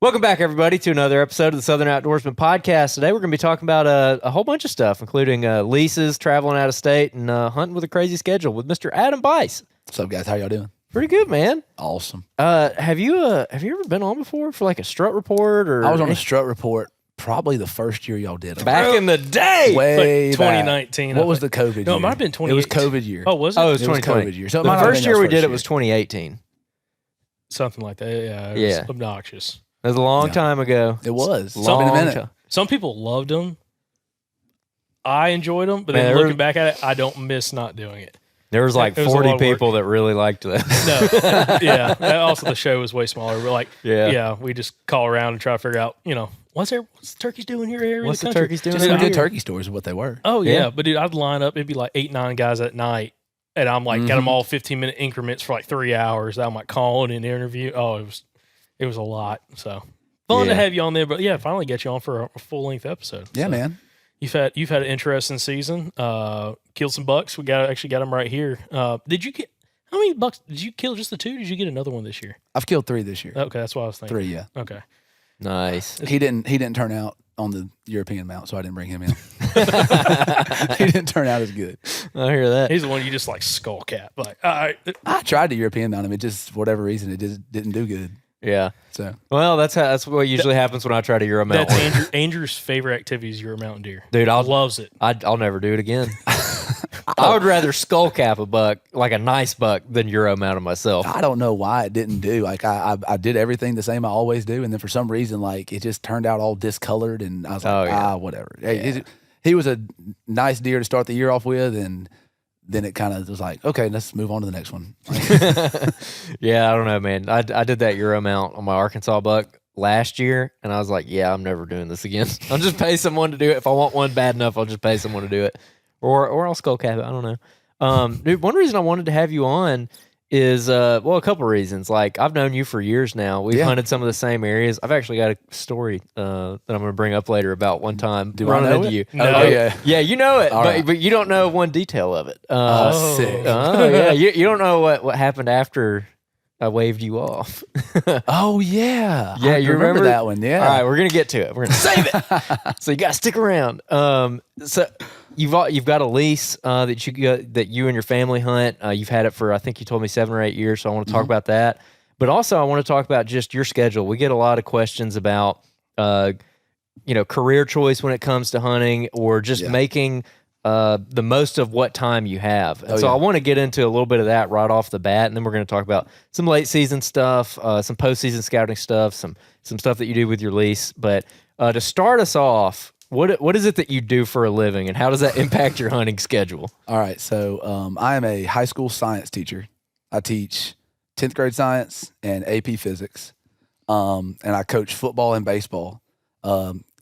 Welcome back, everybody, to another episode of the Southern Outdoorsman Podcast. Today, we're going to be talking about a whole bunch of stuff, including leases, traveling out of state, and hunting with a crazy schedule with Mr. Adam Bice. What's up, guys? How y'all doing? Pretty good, man. Awesome. Have you ever been on before for like a strut report? Or I was on a strut report probably the first year y'all did it. back in the day, Way like 2019. What was the COVID year? No, it might have been 2018. It was COVID year. Oh, was it? Oh, it was It was 2020. COVID year. So it The might not have first been year y'all's we did first it was 2018. Something like that. Yeah. It Yeah. was obnoxious. It was a long Yeah. time ago. It was. It's Long been a minute. time. Some people loved them. I enjoyed them, but Man, then there looking back at it, I don't miss not doing it. There was like It was a 40 lot of work. people that really liked that. No. Yeah. And also, the show was way smaller. We're like, Yeah. we just call around and try to figure out, what's the turkeys doing here? What's the country? turkeys doing Just here? They out were here. good turkey stories of what they were. Oh, Yeah. yeah. But, dude, I'd line up. It'd be like 8, 9 guys at night. And I'm like, got them all 15-minute increments for like 3 hours. I'm like calling an interview. Oh, it was a lot. So fun Yeah. to have you on there. But yeah, finally get you on for a full-length episode. Yeah, So man. You've had an interesting season. Killed some bucks. We got them right here. Did you get how many bucks? Did you kill just the 2? Did you get another one this year? I've killed 3 this year. Okay, that's what I was thinking. 3, yeah. Okay. Nice. He didn't turn out on the European mount, so I didn't bring him in. He didn't turn out as good. I hear that. He's the one you just like skull cap. Like, all right. I tried the European mount him. It just, for whatever reason, it just didn't do good. Yeah. So Well, that's what usually happens when I try to Euro mount That's one. Andrew's favorite activity is your mountain deer. Dude, Loves it. I'll never do it again. I would rather skull cap a buck, like a nice buck, than Euro mount it myself. I don't know why it didn't do. Like I did everything the same I always do, and then for some reason, like it just turned out all discolored, and I was like, Oh, yeah. whatever. Hey, he was a nice deer to start the year off with, and then it kind of was like, okay, let's move on to the next one. Yeah, I don't know, man. I did that Euro mount on my Arkansas buck last year, and I was like, yeah, I'm never doing this again. I'll just pay someone to do it. If I want one bad enough, I'll just pay someone to do it. Or I'll skull cap it. I don't know. Dude, one reason I wanted to have you on is, a couple reasons. Like, I've known you for years now. We've Yeah. hunted some of the same areas. I've actually got a story that I'm going to bring up later about one time Do I running know into it? you. No. Oh yeah. Yeah, you know it, All right. but you don't know one detail of it. Oh, sick. Oh, yeah. You don't know what happened after I waved you off. Oh yeah. Yeah, I you remember that one? Yeah. All right, we're gonna get to it. We're gonna save it. So you gotta stick around. So you've got a lease that you and your family hunt. You've had it for, I think you told me, 7 or 8 years. So I want to talk about that. But also I want to talk about just your schedule. We get a lot of questions about career choice when it comes to hunting, or just Yeah. making the most of what time you have. And Oh, so yeah. I want to get into a little bit of that right off the bat, and then we're going to talk about some late season stuff, some postseason scouting stuff, some stuff that you do with your lease. But to start us off, what is it that you do for a living, and how does that impact your hunting schedule? All right. So I am a high school science teacher. I teach 10th grade science and AP physics, and I coach football and baseball.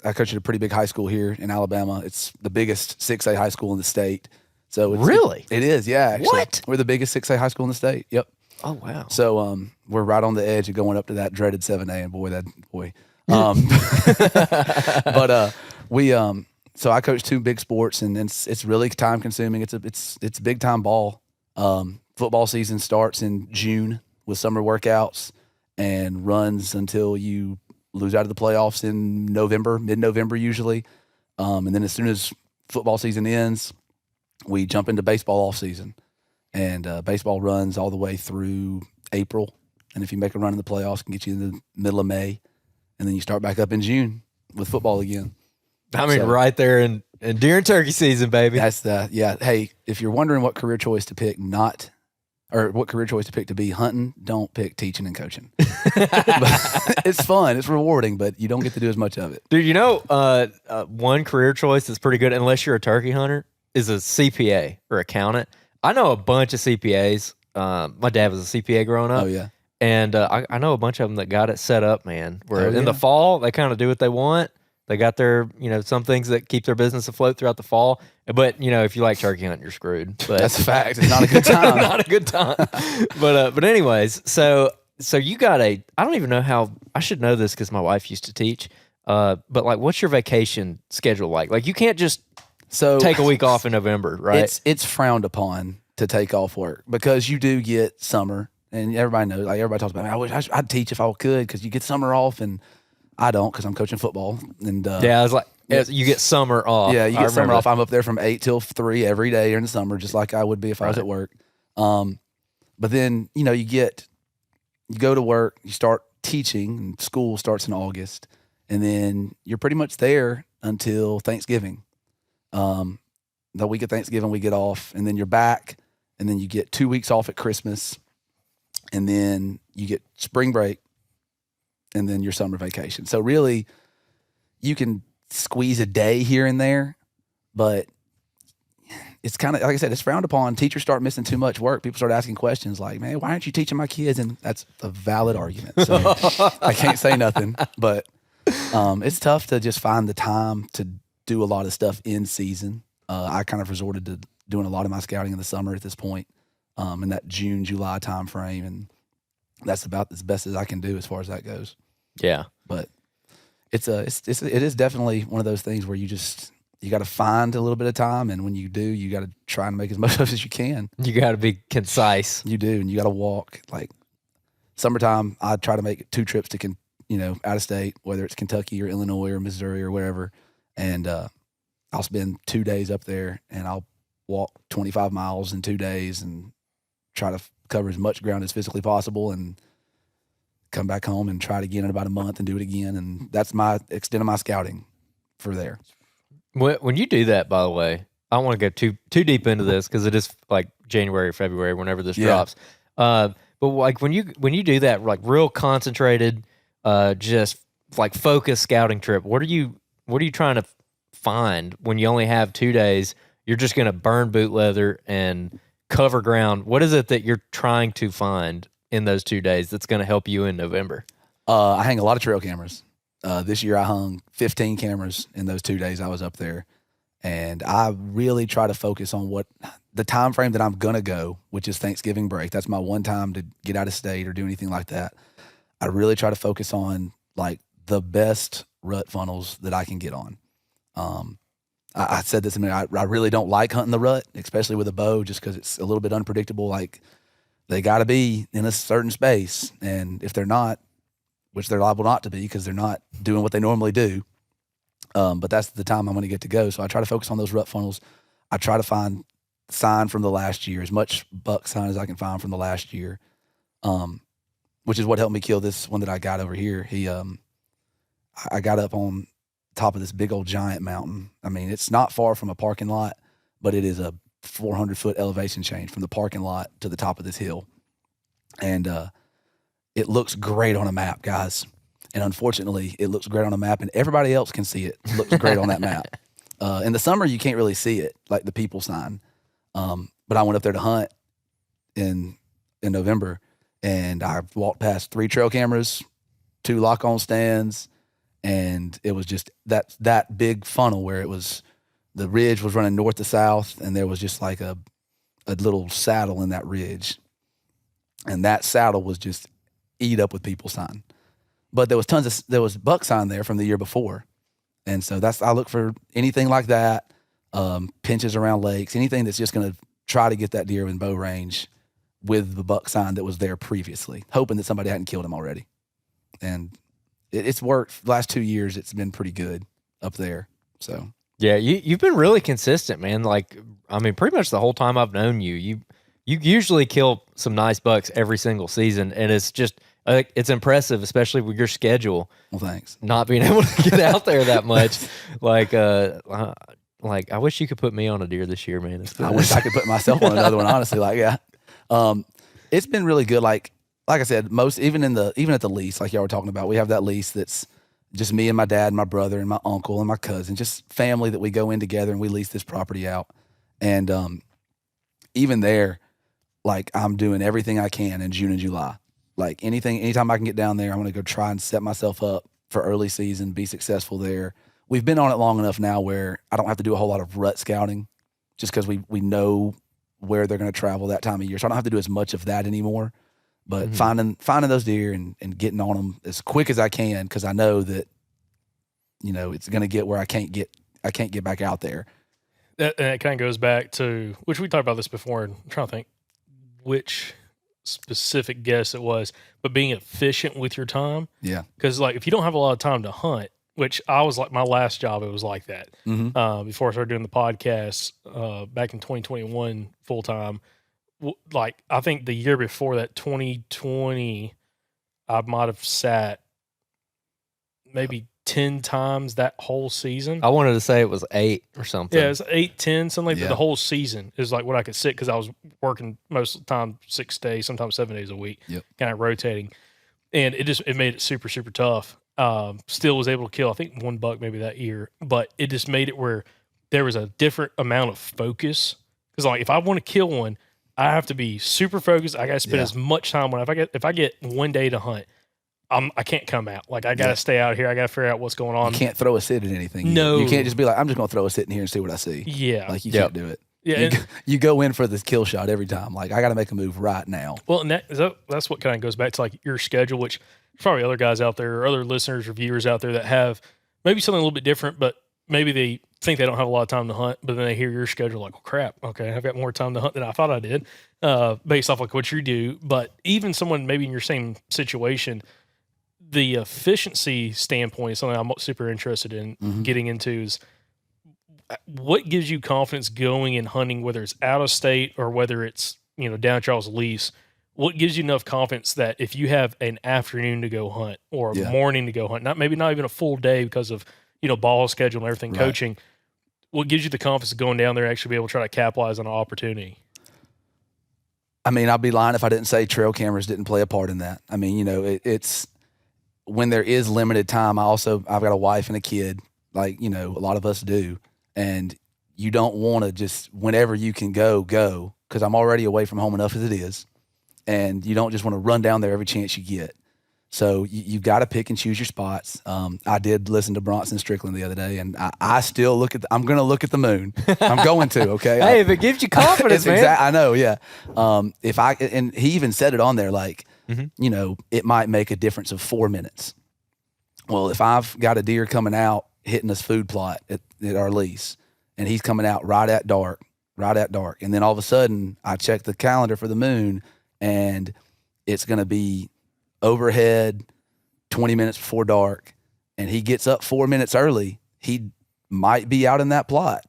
I coach at a pretty big high school here in Alabama. It's the biggest 6A high school in the state. So it's, Really? it is, yeah. Actually. What? We're the biggest 6A high school in the state. Yep. Oh wow! So we're right on the edge of going up to that dreaded 7A, and boy. But we so I coach 2 big sports, and it's really time consuming. It's big time ball. Football season starts in June with summer workouts and runs until you lose out of the playoffs in November, mid-November usually. And then as soon as football season ends, we jump into baseball off season. And baseball runs all the way through April. And if you make a run in the playoffs, can get you in the middle of May. And then you start back up in June with football again. I mean, So- right there in during turkey season, baby. That's hey, if you're wondering what career choice to pick, what career choice to pick to be hunting, don't pick teaching and coaching. It's fun, it's rewarding, but you don't get to do as much of it. Dude, one career choice that's pretty good, unless you're a turkey hunter, is a CPA or accountant. I know a bunch of CPAs. My dad was a CPA growing up. Oh yeah. And I know a bunch of them that got it set up, man, where Oh, in the yeah. fall, they kind of do what they want. They got their, some things that keep their business afloat throughout the fall. But, if you like turkey hunting, you're screwed. But That's a fact. It's not a good time. not a good time. But anyways, so you got I don't even know how, I should know this because my wife used to teach. But like, what's your vacation schedule like? Like, you can't just So take a week off in November, right? It's frowned upon to take off work because you do get summer, and everybody knows. Like everybody talks about, I wish I'd teach if I could because you get summer off, and I don't because I'm coaching football. And Yeah, I was like, you get summer off. yeah, you I get summer remember off. that. I'm up there from 8 till 3 every day during the summer, just like I would be if I was Right. at work. But then, you go to work, you start teaching, and school starts in August, and then you're pretty much there until Thanksgiving. The week of Thanksgiving, we get off, and then you're back, and then you get 2 weeks off at Christmas, and then you get spring break, and then your summer vacation. So really, you can squeeze a day here and there, but it's kind of, like I said, it's frowned upon. Teachers start missing too much work. People start asking questions like, man, why aren't you teaching my kids? And that's a valid argument. So I can't say nothing, but it's tough to just find the time to do a lot of stuff in season. I kind of resorted to doing a lot of my scouting in the summer at this point, in that June, July time frame. And that's about as best as I can do as far as that goes. Yeah. But it is definitely one of those things where you got to find a little bit of time, and when you do, you got to try and make as much of it as you can. You got to be concise. You do, and you got to walk. Like summertime, I try to make 2 trips to out of state, whether it's Kentucky or Illinois or Missouri or wherever, and I'll spend 2 days up there, and I'll walk 25 miles in 2 days and try to cover as much ground as physically possible, and come back home and try it again in about a month and do it again, and that's my extent of my scouting for there. When you do that, by the way, I don't want to go too deep into this because it is like January or February whenever this drops. But like when you do that, like real concentrated, just like focused scouting trip, what are you trying to find when you only have 2 days? You're just going to burn boot leather and cover ground. What is it that you're trying to find in those 2 days that's going to help you in November? I hang a lot of trail cameras. This year I hung 15 cameras in those 2 days I was up there. And I really try to focus on what the time frame that I'm going to go, which is Thanksgiving break. That's my one time to get out of state or do anything like that. I really try to focus on like the best rut funnels that I can get on. I said this a minute. I really don't like hunting the rut, especially with a bow, just because it's a little bit unpredictable. Like they got to be in a certain space. And if they're not, which they're liable not to be because they're not doing what they normally do. But that's the time I'm going to get to go. So I try to focus on those rut funnels. I try to find sign from the last year, as much buck sign as I can find from the last year, which is what helped me kill this one that I got over here. I got up on top of this big old giant mountain. I mean, it's not far from a parking lot, but it is a 400-foot elevation change from the parking lot to the top of this hill. And it looks great on a map, guys. And unfortunately, it looks great on a map, and everybody else can see it. It looks great on that map. In the summer, you can't really see it, like the people sign. But I went up there to hunt in November, and I walked past 3 trail cameras, 2 lock-on stands, and it was just that big funnel where it was the ridge was running north to south, and there was just like a little saddle in that ridge, and that saddle was just eat up with people sign. But there was buck sign there from the year before. And so I look for anything like that, pinches around lakes, anything that's just going to try to get that deer in bow range with the buck sign that was there previously, hoping that somebody hadn't killed him already. And it's worked. The last 2 years, it's been pretty good up there. So yeah, you've been really consistent, man. Like, I mean, pretty much the whole time I've known you, you usually kill some nice bucks every single season, and it's just it's impressive, especially with your schedule. Well, thanks. Not being able to get out there that much, like I wish you could put me on a deer this year, man. I wish I could put myself on another one, honestly. Like, yeah, it's been really good. Like I said, even at the lease, like y'all were talking about, we have that lease that's just me and my dad and my brother and my uncle and my cousin, just family that we go in together and we lease this property out. And even there, like I'm doing everything I can in June and July. Like anytime I can get down there, I'm going to go try and set myself up for early season, be successful there. We've been on it long enough now where I don't have to do a whole lot of rut scouting just because we know where they're going to travel that time of year. So I don't have to do as much of that anymore. But finding those deer and getting on them as quick as I can, because I know that, it's going to get where I can't get back out there. And it kind of goes back to, which we talked about this before, and I'm trying to think which specific guess it was, but being efficient with your time. Yeah. Because like if you don't have a lot of time to hunt, which I was like my last job, it was like that. Before I started doing the podcast back in 2021 full time, like I think the year before that, 2020, I might have sat maybe 10 times that whole season. I wanted to say it was 8 or something. Yeah, it was 8, 10, something like that. Yeah. The whole season is like what I could sit because I was working most of the time 6 days, sometimes 7 days a week, kind of rotating. And it made it super, super tough. Still was able to kill, I think, 1 buck maybe that year, but it just made it where there was a different amount of focus. Because like if I want to kill one, I have to be super focused. I got to spend as much time when if I get 1 day to hunt, I can't come out. Like I got to stay out here. I got to figure out what's going on. You can't throw a sit at anything. No, you can't just be like, I'm just going to throw a sit in here and see what I see. Yeah, like you can't do it. Yeah, you go in for this kill shot every time. Like I got to make a move right now. Well, and that's what kind of goes back to like your schedule, which there's probably other guys out there or other listeners or viewers out there that have maybe something a little bit different, but maybe they think they don't have a lot of time to hunt, but then they hear your schedule like, oh crap, okay, I've got more time to hunt than I thought I did, based off like what you do. But even someone maybe in your same situation, the efficiency standpoint is something I'm super interested in getting into. Is what gives you confidence going and hunting, whether it's out of state or whether it's down at y'all's lease? What gives you enough confidence that if you have an afternoon to go hunt or a morning to go hunt, not even a full day because of ball schedule and everything, coaching, what gives you the confidence of going down there and actually be able to try to capitalize on an opportunity? I mean, I'd be lying if I didn't say trail cameras didn't play a part in that. I mean, it's when there is limited time. I've got a wife and a kid, like a lot of us do, and you don't want to just whenever you can go because I'm already away from home enough as it is, and you don't just want to run down there every chance you get. So you've got to pick and choose your spots. I did listen to Bronson Strickland the other day, and I still I'm going to look at the moon. I'm going to, okay? Hey, if it gives you confidence, man. I know, yeah. And he even said it on there, like, it might make a difference of 4 minutes. Well, if I've got a deer coming out hitting this food plot at our lease, and he's coming out right at dark, and then all of a sudden I check the calendar for the moon, and it's going to be overhead 20 minutes before dark, and he gets up 4 minutes early, he might be out in that plot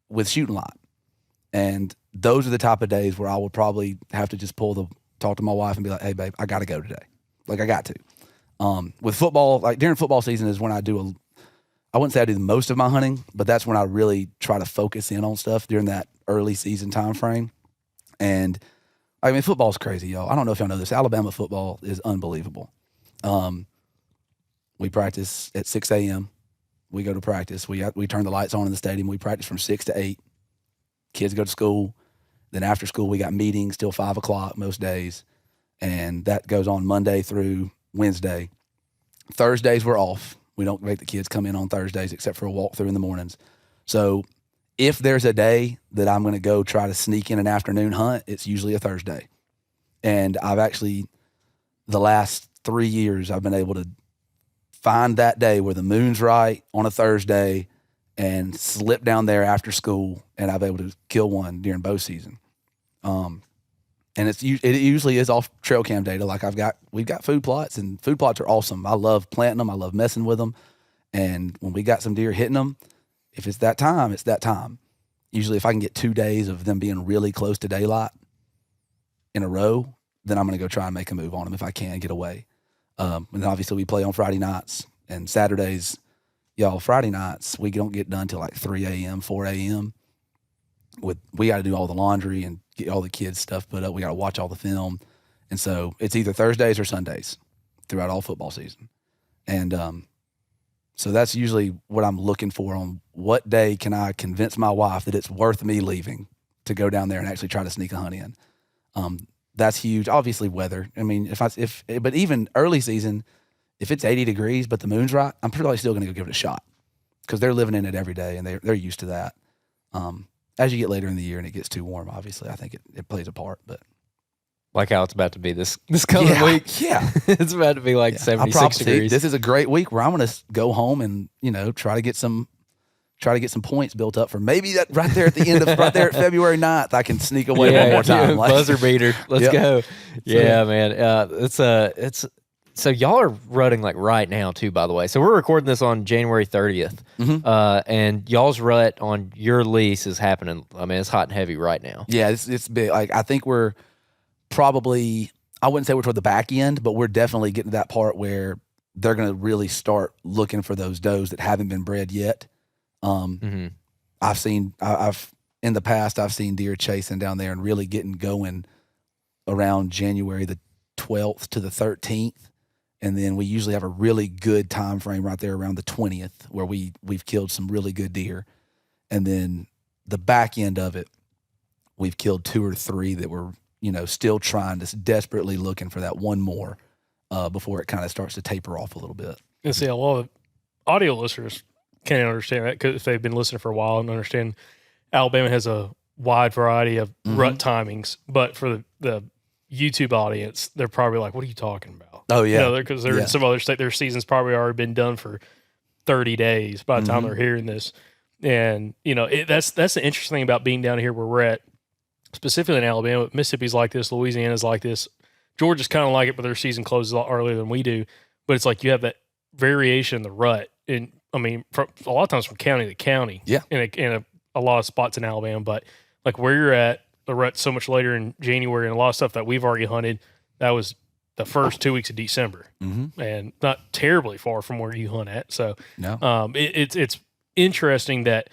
with shooting light. And those are the type of days where I would probably have to just talk to my wife and be like, hey babe, I got to go today. Like I got to. With football, like during football season is when I wouldn't say I do the most of my hunting, but that's when I really try to focus in on stuff during that early season time frame. And I mean, football's crazy, y'all. I don't know if y'all know this. Alabama football is unbelievable. We practice at 6 a.m. We go to practice. We turn the lights on in the stadium. We practice from 6 to 8. Kids go to school. Then after school, we got meetings till 5 o'clock most days. And that goes on Monday through Wednesday. Thursdays, we're off. We don't make the kids come in on Thursdays except for a walkthrough in the mornings. So if there's a day that I'm going to go try to sneak in an afternoon hunt, it's usually a Thursday. And I've actually, the last 3 years, I've been able to find that day where the moon's right on a Thursday and slip down there after school, and I've been able to kill one during bow season. And it usually is off trail cam data. Like we've got food plots, and food plots are awesome. I love planting them. I love messing with them. And when we got some deer hitting them, if it's that time, it's that time. Usually if I can get 2 days of them being really close to daylight in a row, then I'm going to go try and make a move on them if I can get away. And then obviously we play on Friday nights and Saturdays. Y'all, Friday nights, we don't get done till like 3 a.m., 4 a.m. We got to do all the laundry and get all the kids' stuff put up. We got to watch all the film. And so it's either Thursdays or Sundays throughout all football season. And so that's usually what I'm looking for on what day can I convince my wife that it's worth me leaving to go down there and actually try to sneak a hunt in. That's huge. Obviously weather. I mean, but even early season, if it's 80 degrees but the moon's right, I'm probably still going to go give it a shot because they're living in it every day and they're used to that. As you get later in the year and it gets too warm, obviously, I think it plays a part. But like how it's about to be this coming week. Yeah. It's about to be like 76 degrees. This is a great week where I'm going to go home and, try to get some try to get some points built up for maybe that right there at the end of right there at February 9th, I can sneak away one more time. Like, buzzer beater. Let's go. Yeah, man. It's so y'all are rutting like right now too, by the way. So we're recording this on January 30th. And y'all's rut on your lease is happening. I mean, it's hot and heavy right now. Yeah, it's big. Like, I think we're probably, I wouldn't say we're toward the back end, but we're definitely getting to that part where they're going to really start looking for those does that haven't been bred yet. I've in the past, I've seen deer chasing down there and really getting going around January the 12th to the 13th. And then we usually have a really good time frame right there around the 20th where we've killed some really good deer. And then the back end of it, we've killed 2 or 3 that were, still trying to desperately looking for that one more before it kind of starts to taper off a little bit. And see, a lot of audio listeners can't understand that because if they've been listening for a while and understand Alabama has a wide variety of rut timings, but for the YouTube audience, they're probably like, "What are you talking about?" Oh yeah, because they're in some other state. Their season's probably already been done for 30 days by the time they're hearing this, and that's the interesting thing about being down here where we're at, specifically in Alabama. Mississippi's like this, Louisiana's like this, Georgia's kind of like it, but their season closes a lot earlier than we do. But it's like you have that variation in the rut, and I mean, a lot of times from county to county, in a lot of spots in Alabama. But like where you're at, the rut's so much later in January, and a lot of stuff that we've already hunted, that was the first 2 weeks of December, and not terribly far from where you hunt at. So, it's interesting that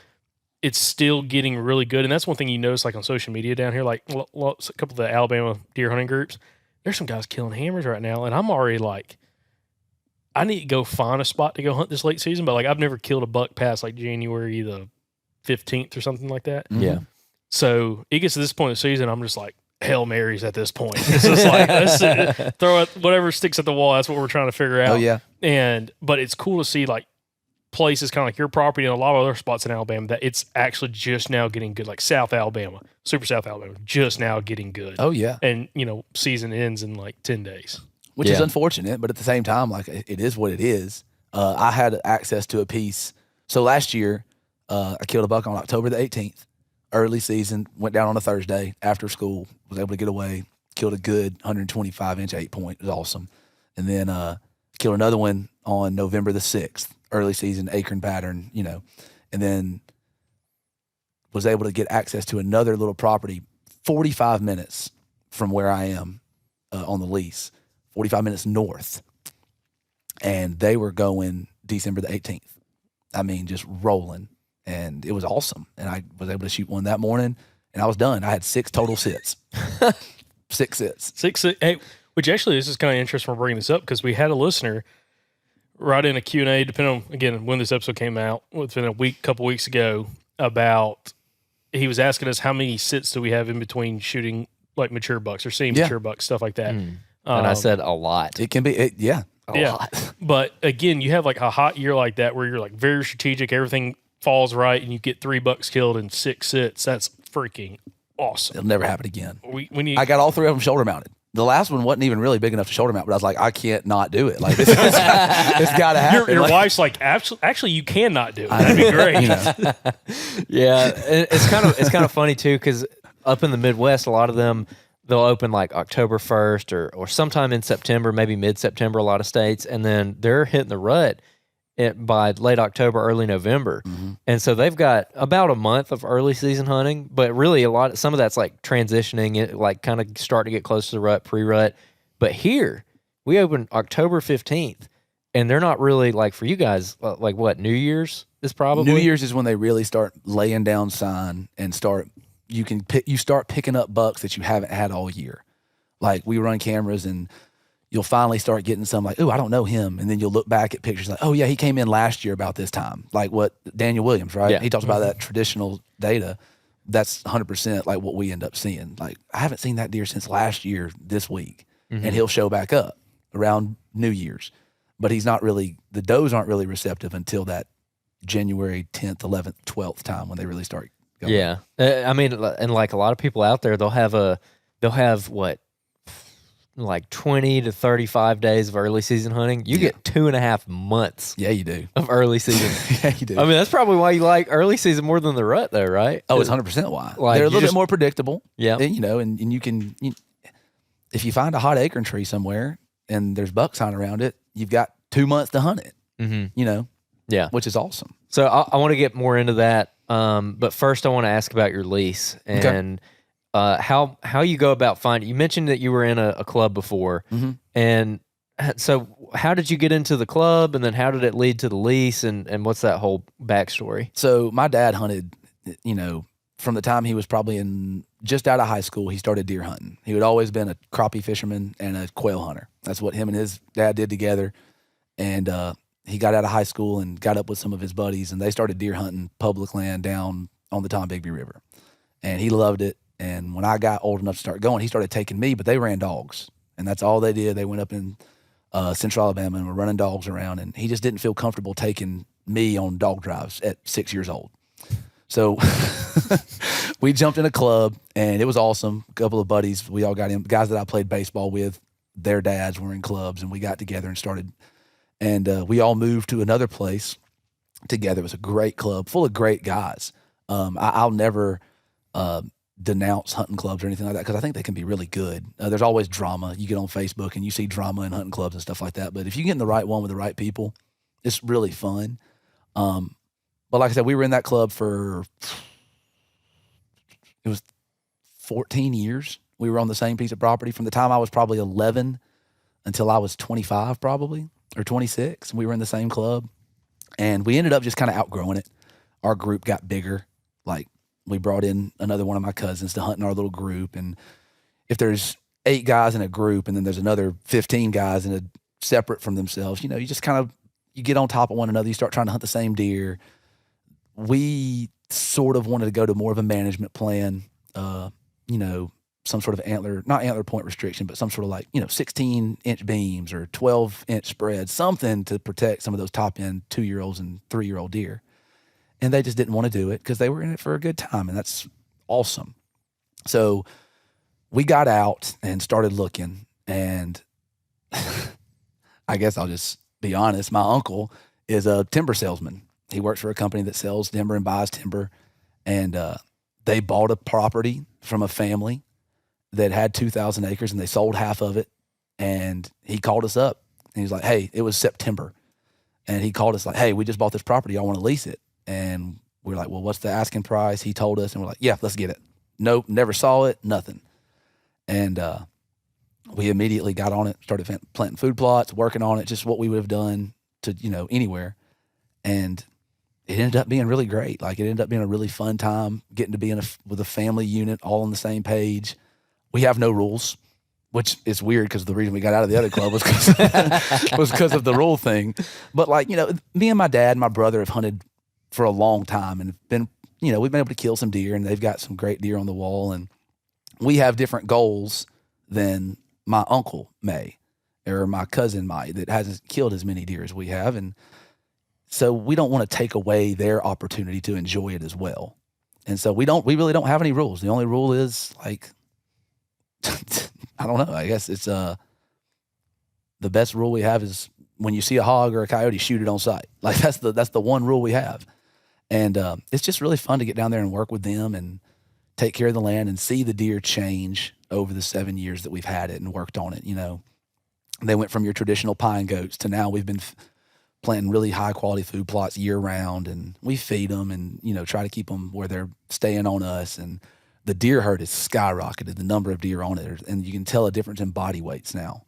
it's still getting really good, and that's one thing you notice, like on social media down here, like a couple of the Alabama deer hunting groups. There's some guys killing hammers right now, and I'm already like, I need to go find a spot to go hunt this late season, but like I've never killed a buck past like January the 15th or something like that. Yeah. So it gets to this point of the season, I'm just like, Hail Marys at this point. It's just like, let's throw it, whatever sticks at the wall. That's what we're trying to figure out. Oh, yeah. But it's cool to see like places kind of like your property and a lot of other spots in Alabama that it's actually just now getting good, like South Alabama, Super South Alabama, just now getting good. Oh, yeah. And, season ends in like 10 days. Which is unfortunate, but at the same time, like it is what it is. I had access to a piece. So last year, I killed a buck on October the 18th. Early season, went down on a Thursday after school, was able to get away, killed a good 125-inch 8-point. It was awesome. And then killed another one on November the 6th, early season, acorn pattern, and then was able to get access to another little property 45 minutes from where I am on the lease, 45 minutes north. And they were going December the 18th. I mean, just rolling. And it was awesome. And I was able to shoot one that morning, and I was done. I had 6 total sits. 6 sits. 6 sits. Hey, which actually, this is kind of interesting for bringing this up because we had a listener write in a Q&A, depending on, again, when this episode came out, within a couple weeks ago, about, he was asking us how many sits do we have in between shooting like mature bucks or seeing mature bucks, stuff like that. And I said a lot. It can be, a lot. But again, you have like a hot year like that where you're like very strategic, everything falls right, and you get 3 bucks killed in 6 sits. That's freaking awesome. It'll never happen again. I got all 3 of them shoulder mounted. The last one wasn't even really big enough to shoulder mount, but I was like, I can't not do it. Like it's got to happen. Your wife's like, actually, you cannot do it. That'd be great. Yeah, it's kind of funny too because up in the Midwest, a lot of them they'll open like October 1st or sometime in September, maybe mid-September. A lot of states, and then they're hitting the rut by late October, early November. And so they've got about a month of early season hunting, but really some of that's like transitioning it, like kind of starting to get close to the rut, pre-rut. But here we open October 15th, and they're not really like for you guys, like what, New Year's is probably? New Year's is when they really start laying down sign and you start picking up bucks that you haven't had all year. Like we run cameras and you'll finally start getting some like, oh, I don't know him. And then you'll look back at pictures like, oh, yeah, he came in last year about this time. Like what Daniel Williams, right? Yeah. He talks about that traditional data. That's 100% like what we end up seeing. Like, I haven't seen that deer since last year this week. And he'll show back up around New Year's. But he's not really, the does aren't really receptive until that January 10th, 11th, 12th time when they really start going. Yeah. I mean, and like a lot of people out there, they'll have what, like 20 to 35 days of early season hunting, you get 2.5 months Yeah, you do. of early season. Yeah, you do. I mean, that's probably why you like early season more than the rut, though, right? Oh, it's 100% why. Like, They're a you little just- bit more predictable. Yeah. And, and you can, if you find a hot acorn tree somewhere and there's buck sign around it, you've got 2 months to hunt it, Yeah. which is awesome. So I want to get more into that. But first, I want to ask about your lease and how you go about finding. You mentioned that you were in a club before, and so how did you get into the club, and then how did it lead to the lease, and what's that whole backstory? So my dad hunted, from the time he was probably just out of high school, he started deer hunting. He had always been a crappie fisherman and a quail hunter. That's what him and his dad did together. And he got out of high school and got up with some of his buddies, and they started deer hunting public land down on the Tom Bigby River. And he loved it. And when I got old enough to start going, he started taking me, but they ran dogs. And that's all they did. They went up in Central Alabama and were running dogs around. And he just didn't feel comfortable taking me on dog drives at 6 years old. So we jumped in a club, and it was awesome. A couple of buddies, we all got in. Guys that I played baseball with, their dads were in clubs, and we got together and started. And we all moved to another place together. It was a great club full of great guys. I'll never denounce hunting clubs or anything like that, because I think they can be really good. There's always drama. You get on Facebook and you see drama in hunting clubs and stuff like that. But if you get in the right one with the right people, it's really fun. But like I said, we were in that club for, it was 14 years. We were on the same piece of property from the time I was probably 11 until I was 25 probably, or 26. We were in the same club. And we ended up just kind of outgrowing it. Our group got bigger. Like, we brought in another one of my cousins to hunt in our little group. And if there's 8 guys in a group and then there's another 15 guys in a separate from themselves, you just kind of, you get on top of one another. You start trying to hunt the same deer. We sort of wanted to go to more of a management plan, some sort of not antler point restriction, but some sort of 16-inch beams or 12-inch spreads, something to protect some of those top-end 2-year-olds and 3-year-old deer. And they just didn't want to do it because they were in it for a good time, and that's awesome. So we got out and started looking, and I guess I'll just be honest. My uncle is a timber salesman. He works for a company that sells timber and buys timber, and they bought a property from a family that had 2,000 acres, and they sold half of it. And he called us up, and he's like, "Hey," it was September, and he called us like, "Hey, we just bought this property. Y'all want to lease it?" And we're like, "Well, what's the asking price?" He told us, and we're like, "Yeah, let's get it." Nope, never saw it, nothing. And we immediately got on it, started planting food plots, working on it, just what we would have done to anywhere. And it ended up being really great. Like, it ended up being a really fun time getting to be with a family unit, all on the same page. We have no rules, which is weird because the reason we got out of the other club was because of the rule thing. But me and my dad and my brother have hunted for a long time and been, we've been able to kill some deer, and they've got some great deer on the wall. And we have different goals than my uncle may, or my cousin might, that hasn't killed as many deer as we have. And so we don't want to take away their opportunity to enjoy it as well. And so we really don't have any rules. The only rule is I don't know. I guess it's the best rule we have is when you see a hog or a coyote, shoot it on sight. Like, that's the one rule we have. And it's just really fun to get down there and work with them and take care of the land and see the deer change over the 7 years that we've had it and worked on it. They went from your traditional pine goats to now we've been planting really high quality food plots year round, and we feed them and, try to keep them where they're staying on us. And the deer herd has skyrocketed, the number of deer on it. And you can tell a difference in body weights now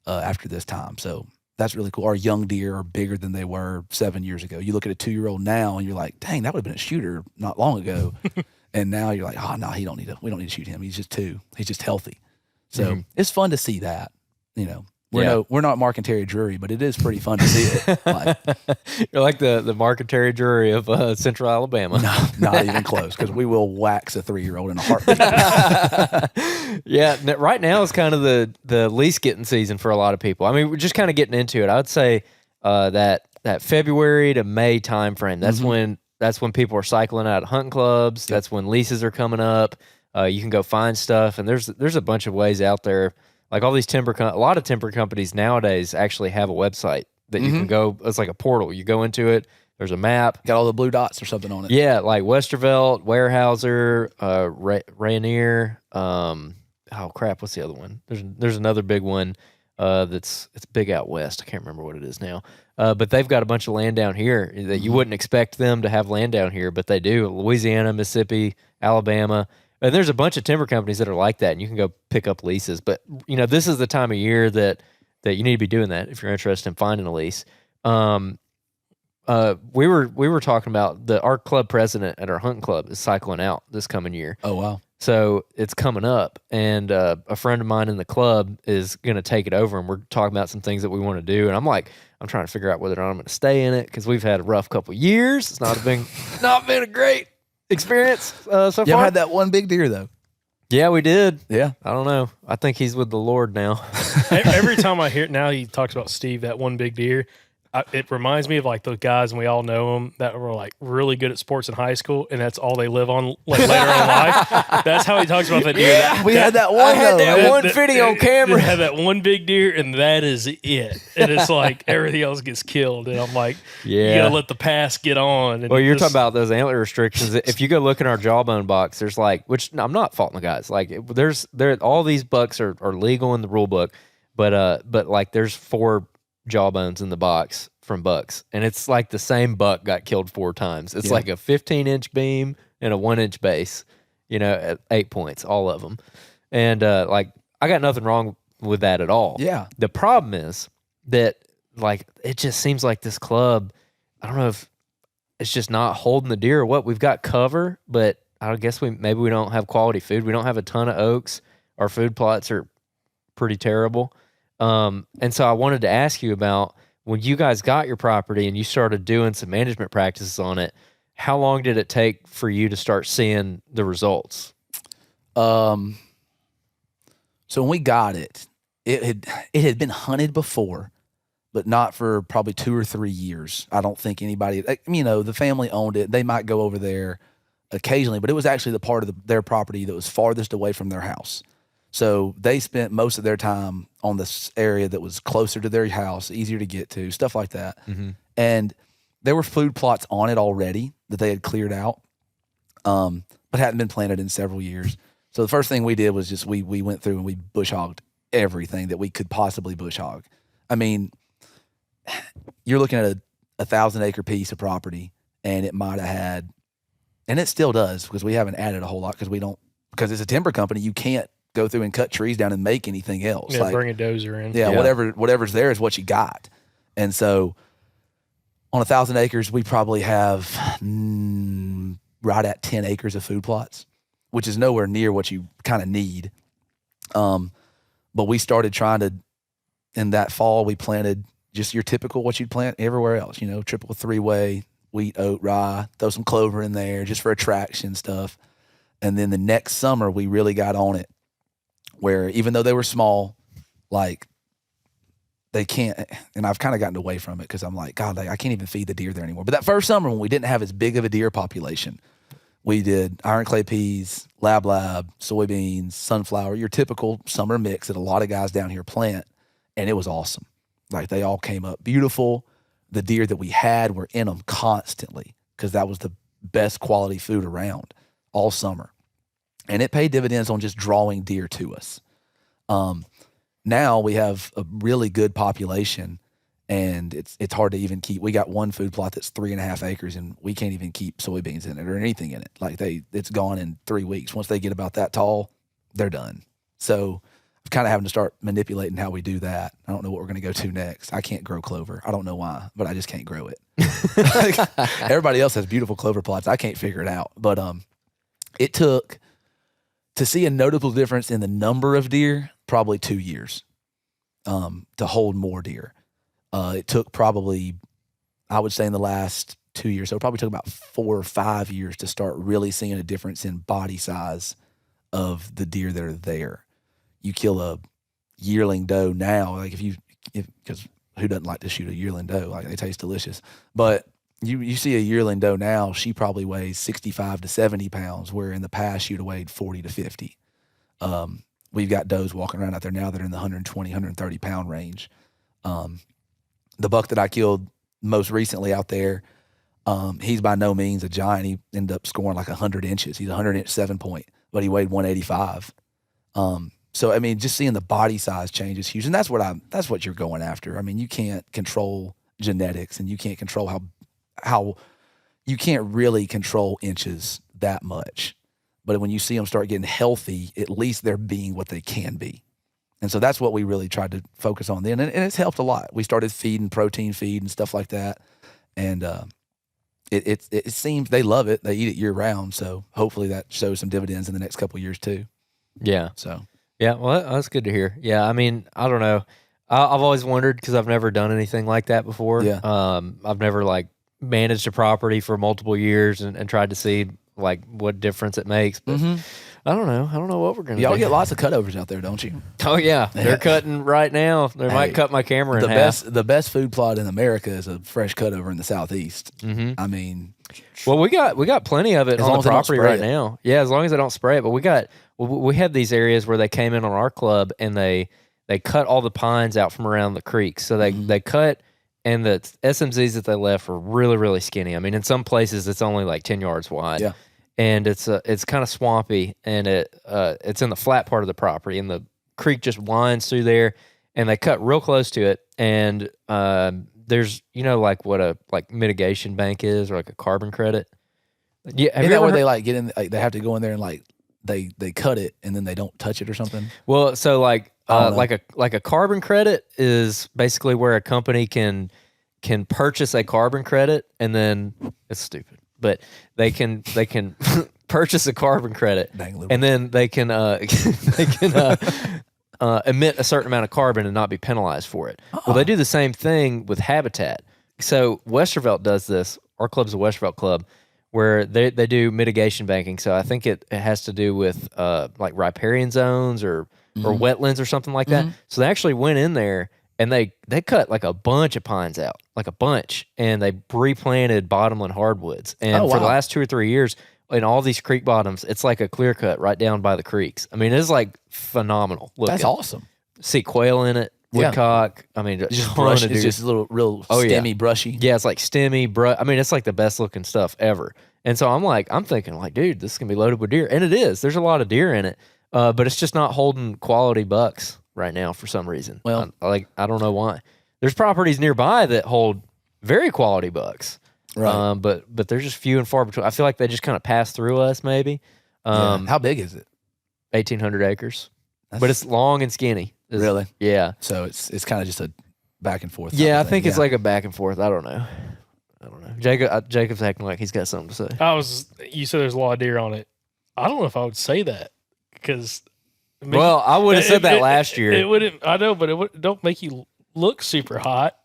after this time. So that's really cool. Our young deer are bigger than they were 7 years ago. You look at a 2-year-old now and you're like, dang, that would have been a shooter not long ago. And now you're like, oh, no, we don't need to shoot him. He's just 2. He's just healthy. So it's fun to see that, We're not Mark and Terry Drury, but it is pretty fun to see it. You're like the Mark and Terry Drury of Central Alabama. No, not even close, because we will wax a 3-year-old in a heartbeat. Yeah, right now is kind of the lease getting season for a lot of people. I mean, we're just kind of getting into it. I would say that February to May time frame. That's when people are cycling out of hunting clubs. That's when leases are coming up. You can go find stuff, and there's a bunch of ways out there. like all these a lot of timber companies nowadays actually have a website that you can go. It's like a portal. You go into it. There's a map. Got all the blue dots or something on it. Yeah, like Westervelt, Weyerhaeuser, Rainier. Oh crap, what's the other one? There's another big one it's big out west. I can't remember what it is now. But they've got a bunch of land down here that you wouldn't expect them to have land down here, but they do. Louisiana, Mississippi, Alabama. And there's a bunch of timber companies that are like that, and you can go pick up leases. But this is the time of year that you need to be doing that if you're interested in finding a lease. We were talking about our club president at our hunting club is cycling out this coming year. Oh wow! So it's coming up, and a friend of mine in the club is going to take it over, and we're talking about some things that we want to do. And I'm trying to figure out whether or not I'm going to stay in it because we've had a rough couple of years. It's not been a great experience so far. You ever had that one big deer though? Yeah, we did. Yeah. I don't know. I think he's with the Lord now. Every time I hear it now, he talks about Steve, that one big deer. It reminds me of like those guys, and we all know them, that were like really good at sports in high school, and that's all they live on like later in life. That's how he talks about that deer. Yeah, we had that one. I had that one fitting on camera. Had that one big deer, and that is it. And it's like everything else gets killed, and I'm like, you gotta let the past get on. And well, you're talking about those antler restrictions. If you go look in our jawbone box, there's which I'm not faulting the guys. Like all these bucks are legal in the rule book, but like there's 4 jawbones in the box from bucks, and it's like the same buck got killed 4 times. It's like a 15-inch beam and a 1-inch base, at 8 points, all of them. And like I got nothing wrong with that at all. Yeah. The problem is that like it just seems like this club, I don't know if it's just not holding the deer or what. We've got cover, but I guess maybe we don't have quality food. We don't have a ton of oaks. Our food plots are pretty terrible. And so I wanted to ask you about when you guys got your property and you started doing some management practices on it, how long did it take for you to start seeing the results? So when we got it, it had been hunted before, but not for probably 2 or 3 years. I don't think anybody, the family owned it. They might go over there occasionally, but it was actually the part of their property that was farthest away from their house. So they spent most of their time on this area that was closer to their house, easier to get to, stuff like that. Mm-hmm. And there were food plots on it already that they had cleared out, but hadn't been planted in several years. So the first thing we did was just we went through and we bush hogged everything that we could possibly bush hog. I mean, you're looking at a 1,000-acre piece of property, and it might have had, and it still does because we haven't added a whole lot because it's a timber company. You can't go through and cut trees down and make anything else. Yeah, bring a dozer in. Yeah, whatever's there is what you got. And so on 1,000 acres, we probably have right at 10 acres of food plots, which is nowhere near what you kind of need. But we started trying to, in that fall, we planted just your typical what you'd plant everywhere else, triple 3-way, wheat, oat, rye, throw some clover in there just for attraction stuff. And then the next summer, we really got on it, where even though they were small, like they can't, and I've kind of gotten away from it because I'm like, God, I can't even feed the deer there anymore. But that first summer when we didn't have as big of a deer population, we did iron clay peas, lab, soybeans, sunflower, your typical summer mix that a lot of guys down here plant. And it was awesome. Like they all came up beautiful. The deer that we had were in them constantly because that was the best quality food around all summer. And it paid dividends on just drawing deer to us. Now we have a really good population, and it's hard to even keep. We got one food plot that's 3.5 acres, and we can't even keep soybeans in it or anything in it. Like it's gone in 3 weeks. Once they get about that tall, they're done. So I'm kind of having to start manipulating how we do that. I don't know what we're going to go to next. I can't grow clover. I don't know why, but I just can't grow it. Everybody else has beautiful clover plots. I can't figure it out. But it took, to see a notable difference in the number of deer, probably 2 years to hold more deer. It took probably, I would say in the last 2 years, so it probably took about 4 or 5 years to start really seeing a difference in body size of the deer that are there. You kill a yearling doe now, like because who doesn't like to shoot a yearling doe? Like they taste delicious. But you see a yearling doe now, she probably weighs 65 to 70 pounds, where in the past she'd have weighed 40 to 50. we've got does walking around out there now that are in the 120, 130 pound range. The buck that I killed most recently out there, he's by no means a giant. He ended up scoring like 100 inches. He's a 100-inch 7-point, but he weighed 185. So I mean, just seeing the body size change is huge, and that's what you're going after. I mean, you can't control genetics, and you can't control how you can't really control inches that much. But when you see them start getting healthy, at least they're being what they can be. And so that's what we really tried to focus on then. And it's helped a lot. We started feeding protein feed and stuff like that. And it seems they love it. They eat it year round. So hopefully that shows some dividends in the next couple of years too. Yeah. So. Yeah. Well, that's good to hear. Yeah. I mean, I don't know. I've always wondered because I've never done anything like that before. Yeah. I've never like managed a property for multiple years and tried to see like what difference it makes. But I don't know. I don't know what we're gonna do. Y'all get lots of cutovers out there, don't you? Oh yeah, they're cutting right now. They might cut my camera in half. The best food plot in America is a fresh cutover in the southeast. I mean, well, we got plenty of it on the property right now. Yeah, as long as they don't spray it. But we have these areas where they came in on our club and they cut all the pines out from around the creeks. So they cut, and the SMZs that they left were really, really skinny. I mean, in some places it's only like 10 yards wide. Yeah. And it's kind of swampy, and it's in the flat part of the property, and the creek just winds through there, and they cut real close to it. And there's like what a mitigation bank is, or like a carbon credit. Yeah, isn't that where they like get in? Like, they have to go in there and like they cut it and then they don't touch it or something. Well, so like a carbon credit is basically where a company can purchase a carbon credit, and then it's stupid. But they can purchase a carbon credit, and then they can emit a certain amount of carbon and not be penalized for it. Well, they do the same thing with habitat. So Westervelt does this. Our club's a Westervelt club where they do mitigation banking. So I think it has to do with like riparian zones or wetlands or something like that. So they actually went in there and they cut like a bunch of pines out, like a bunch, and they replanted bottomland hardwoods. And for the last 2 or 3 years, in all these creek bottoms, it's like a clear cut right down by the creeks. I mean, it's like phenomenal looking. That's awesome. See quail in it, woodcock. I mean, just brush. It's just a little real stemmy, brushy. Yeah, it's like stemmy, I mean, it's like the best looking stuff ever. And so I'm thinking like, dude, this is gonna be loaded with deer, and it is. There's a lot of deer in it, but it's just not holding quality bucks right now for some reason. Well, I don't know why. There's properties nearby that hold very quality bucks, right? But they're just few and far between. I feel like they just kind of pass through us, maybe. How big is it? 1,800 acres, but it's long and skinny. Really? Yeah. So it's kind of just a back and forth. Yeah, I think it's like a back and forth. I don't know. Jacob's acting like he's got something to say. You said there's a lot of deer on it. I don't know if I would say that because. Well, I would have said that last year. It wouldn't. I know, but it don't make you look super hot.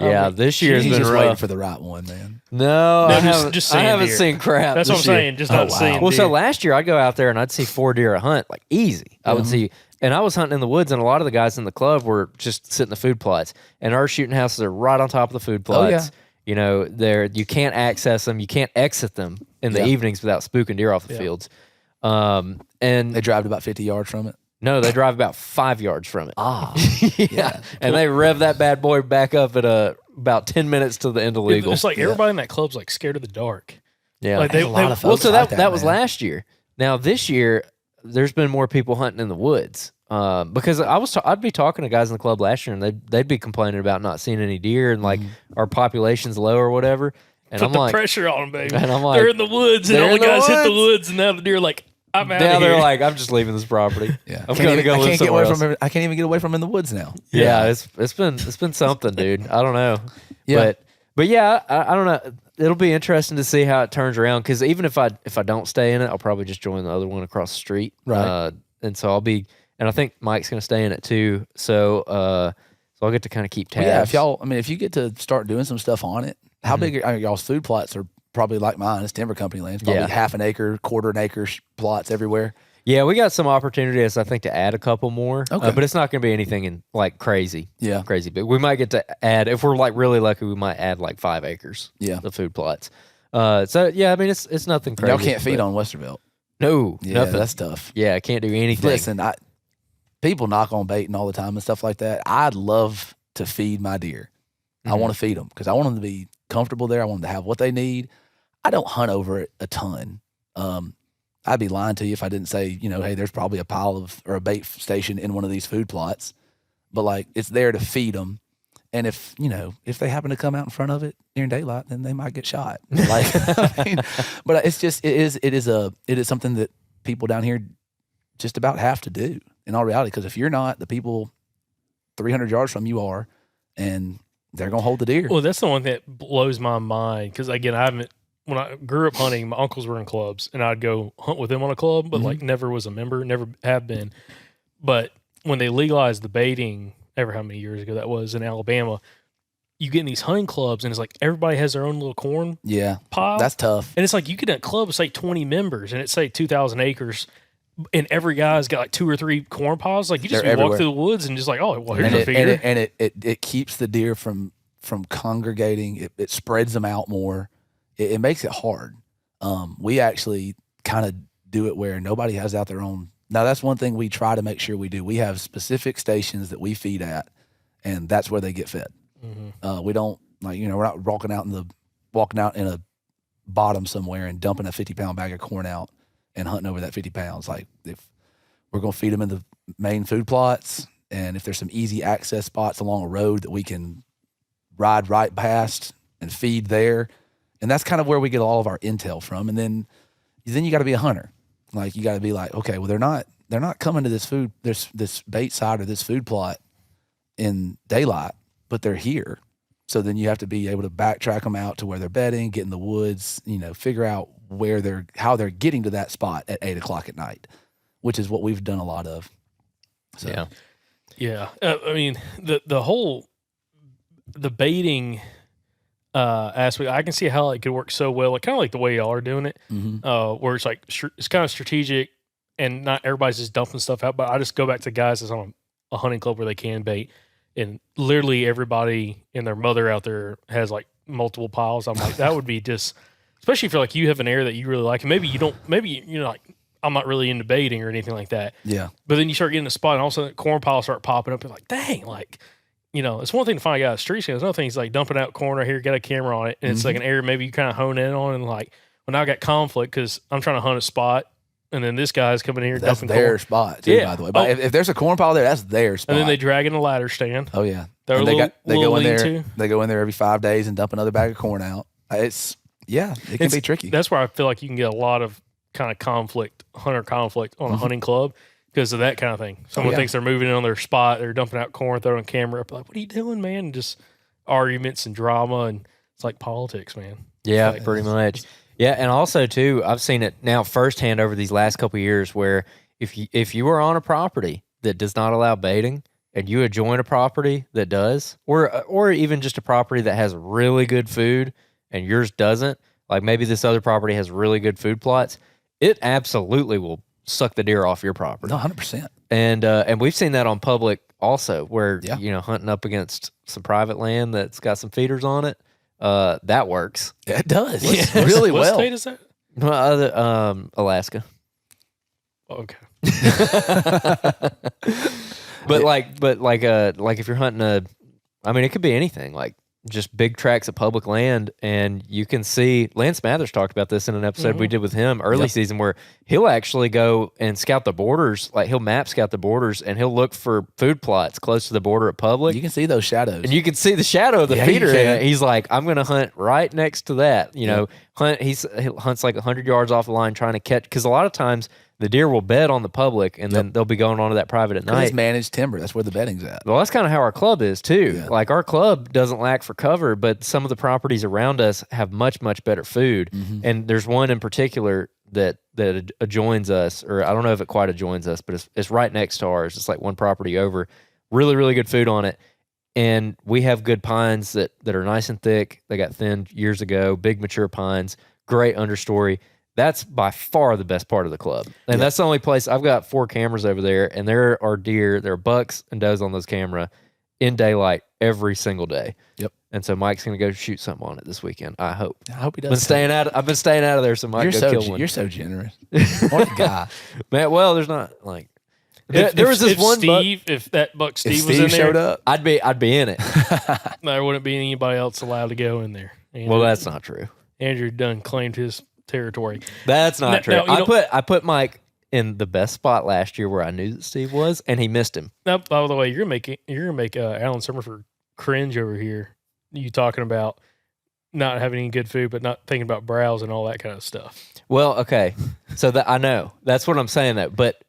Yeah, this year has been just rough. Waiting for the right one, man. No, I haven't seen crap. That's what I'm saying. Just not seeing. Well, deer. so last year I'd go out there and I'd see 4 deer a hunt, like easy. I would see, and I was hunting in the woods, and a lot of the guys in the club were just sitting in the food plots, and our shooting houses are right on top of the food plots. Oh, yeah. You know, you can't access them, you can't exit them in the evenings without spooking deer off the fields. And they drive about 50 yards from it. No, they drive about 5 yards from it. Yeah. And they rev that bad boy back up at about 10 minutes to the end of legal. It's like everybody in that club's like scared of the dark. Yeah. Like a lot of folks so like that was last year. Now this year, there's been more people hunting in the woods. Because I'd be talking to guys in the club last year, and they'd be complaining about not seeing any deer, and like our population's low or whatever. And Put I'm the like, pressure on them, baby. And I'm like, they're in the woods, and all the guys hit the woods, and now the deer are like, I'm out of here. Now they're like, I'm just leaving this property. Yeah, I'm going to go live somewhere else. I can't even get away from them in the woods now. Yeah, it's been something, dude. I don't know. Yeah. But yeah, I don't know. It'll be interesting to see how it turns around, because even if I don't stay in it, I'll probably just join the other one across the street. Right. And so and I think Mike's going to stay in it too. So I'll get to kind of keep tabs. Well, yeah, if you get to start doing some stuff on it, how big are y'all's food plots? Are probably like mine. It's timber company land. It's probably half an acre, quarter an acre plots everywhere. Yeah, we got some opportunities, I think, to add a couple more. Okay. But it's not going to be anything in like crazy. Yeah. Crazy big. We might get to add, if we're like really lucky, we might add like 5 acres. Yeah. The food plots. So yeah, I mean, it's nothing crazy. Y'all can't feed on Westervelt. No. Yeah, nothing. that's tough. Yeah, I can't do anything. Listen, people knock on baiting all the time and stuff like that. I'd love to feed my deer. I want to feed them because I want them to be comfortable there. I want them to have what they need. I don't hunt over it a ton. I'd be lying to you if I didn't say, hey, there's probably a pile or a bait station in one of these food plots, but like it's there to feed them. And if they happen to come out in front of it during daylight, then they might get shot. Like, but it's just, it is something that people down here just about have to do in all reality. Because if you're not, the people 300 yards from you are, and they're going to hold the deer. Well, that's the one that blows my mind. Because again, when I grew up hunting, my uncles were in clubs, and I'd go hunt with them on a club, but like never was a member, never have been. But when they legalized the baiting, ever how many years ago that was in Alabama, you get in these hunting clubs, and it's like everybody has their own little corn pile. That's tough. And it's like you get in a club with say 20 members, and it's say 2,000 acres, and every guy's got like 2 or 3 corn piles. Like you just walk through the woods and just like, oh, well, here's a feeder. And it keeps the deer from congregating. It spreads them out more. It makes it hard. We actually kind of do it where nobody has out their own. Now, that's one thing we try to make sure we do. We have specific stations that we feed at, and that's where they get fed. We don't we're not walking out in a bottom somewhere and dumping a 50-pound bag of corn out and hunting over that 50 pounds. Like if we're going to feed them in the main food plots, and if there's some easy access spots along a road that we can ride right past and feed there. And that's kind of where we get all of our intel from. And then you got to be a hunter. Like you got to be like, okay, well, they're not coming to this bait side or this food plot in daylight, but they're here. So then you have to be able to backtrack them out to where they're bedding, get in the woods, figure out how they're getting to that spot at 8:00 at night, which is what we've done a lot of. So. Yeah. I mean, the baiting aspect, I can see how it could work so well, like kind of like the way y'all are doing it, where it's like it's kind of strategic, and not everybody's just dumping stuff out. But I just go back to guys that's on a hunting club where they can bait, and literally everybody and their mother out there has like multiple piles. I'm like, that would be just, especially if like you have an area that you really like, and maybe you don't, maybe you're like, I'm not really into baiting or anything like that. Yeah. But then you start getting a spot, and all of a sudden corn piles start popping up. You're like, dang, like. It's one thing to find a guy on the streets. There's another thing is like dumping out corn right here, got a camera on it, and it's like an area maybe you kind of hone in on, and like, well, now I got conflict because I'm trying to hunt a spot, and then this guy's coming in here dumping corn. That's their spot, too, by the way. But if there's a corn pile there, that's their spot. And then they drag in a ladder stand. Oh, yeah. They go in there. They go in there every 5 days and dump another bag of corn out. It can be tricky. That's where I feel like you can get a lot of kind of hunter conflict on a hunting club. Because of that kind of thing. Someone thinks they're moving in on their spot, they're dumping out corn, throwing a camera up, like, what are you doing, man? And just arguments and drama, and it's like politics, man. Yeah, pretty much. Yeah, and also, too, I've seen it now firsthand over these last couple of years where if you are on a property that does not allow baiting and you join a property that does, or even just a property that has really good food and yours doesn't, like maybe this other property has really good food plots, it absolutely will suck the deer off your property. 100%. And we've seen that on public also, where hunting up against some private land that's got some feeders on it. That works. It does. Really well. What state is that? Alaska. Okay. But if you're hunting it could be anything, like just big tracts of public land, and you can see Lance Mathers talked about this in an episode we did with him early season, where he'll actually go and scout the borders, like he'll map scout the borders, and he'll look for food plots close to the border at public. You can see those shadows, and you can see the shadow of the feeder. And he's like, I'm going to hunt right next to that. He hunts like 100 yards off the line trying to catch, because a lot of times the deer will bed on the public, and then they'll be going onto that private at night. It's managed timber. That's where the bedding's at. Well, that's kind of how our club is, too. Yeah. Like, our club doesn't lack for cover, but some of the properties around us have much, much better food. And there's one in particular that adjoins us, or I don't know if it quite adjoins us, but it's right next to ours. It's like one property over. Really, really good food on it. And we have good pines that are nice and thick. They got thinned years ago, big mature pines, great understory. That's by far the best part of the club. And that's the only place. I've got 4 cameras over there, and there are deer, there are bucks and does on those camera in daylight every single day. Yep. And so Mike's going to go shoot something on it this weekend, I hope. I hope he does. I've been staying out of there, so Mike go kill one. You're so generous. What a guy. Man, well, there's not like, There was this if one buck. Steve, if that buck If Steve was Steve in there, showed up, I'd be in it. there wouldn't be anybody else allowed to go in there. Well, that's not true. Andrew Dunn claimed his territory. That's not true. Now, you know- I put Mike in the best spot last year where I knew that Steve was, and he missed him. Now, by the way, you're gonna make Alan Summerford cringe over here. You talking about not having any good food, but not thinking about browse and all that kind of stuff. Well, okay, so that I know that's what I'm saying. That, but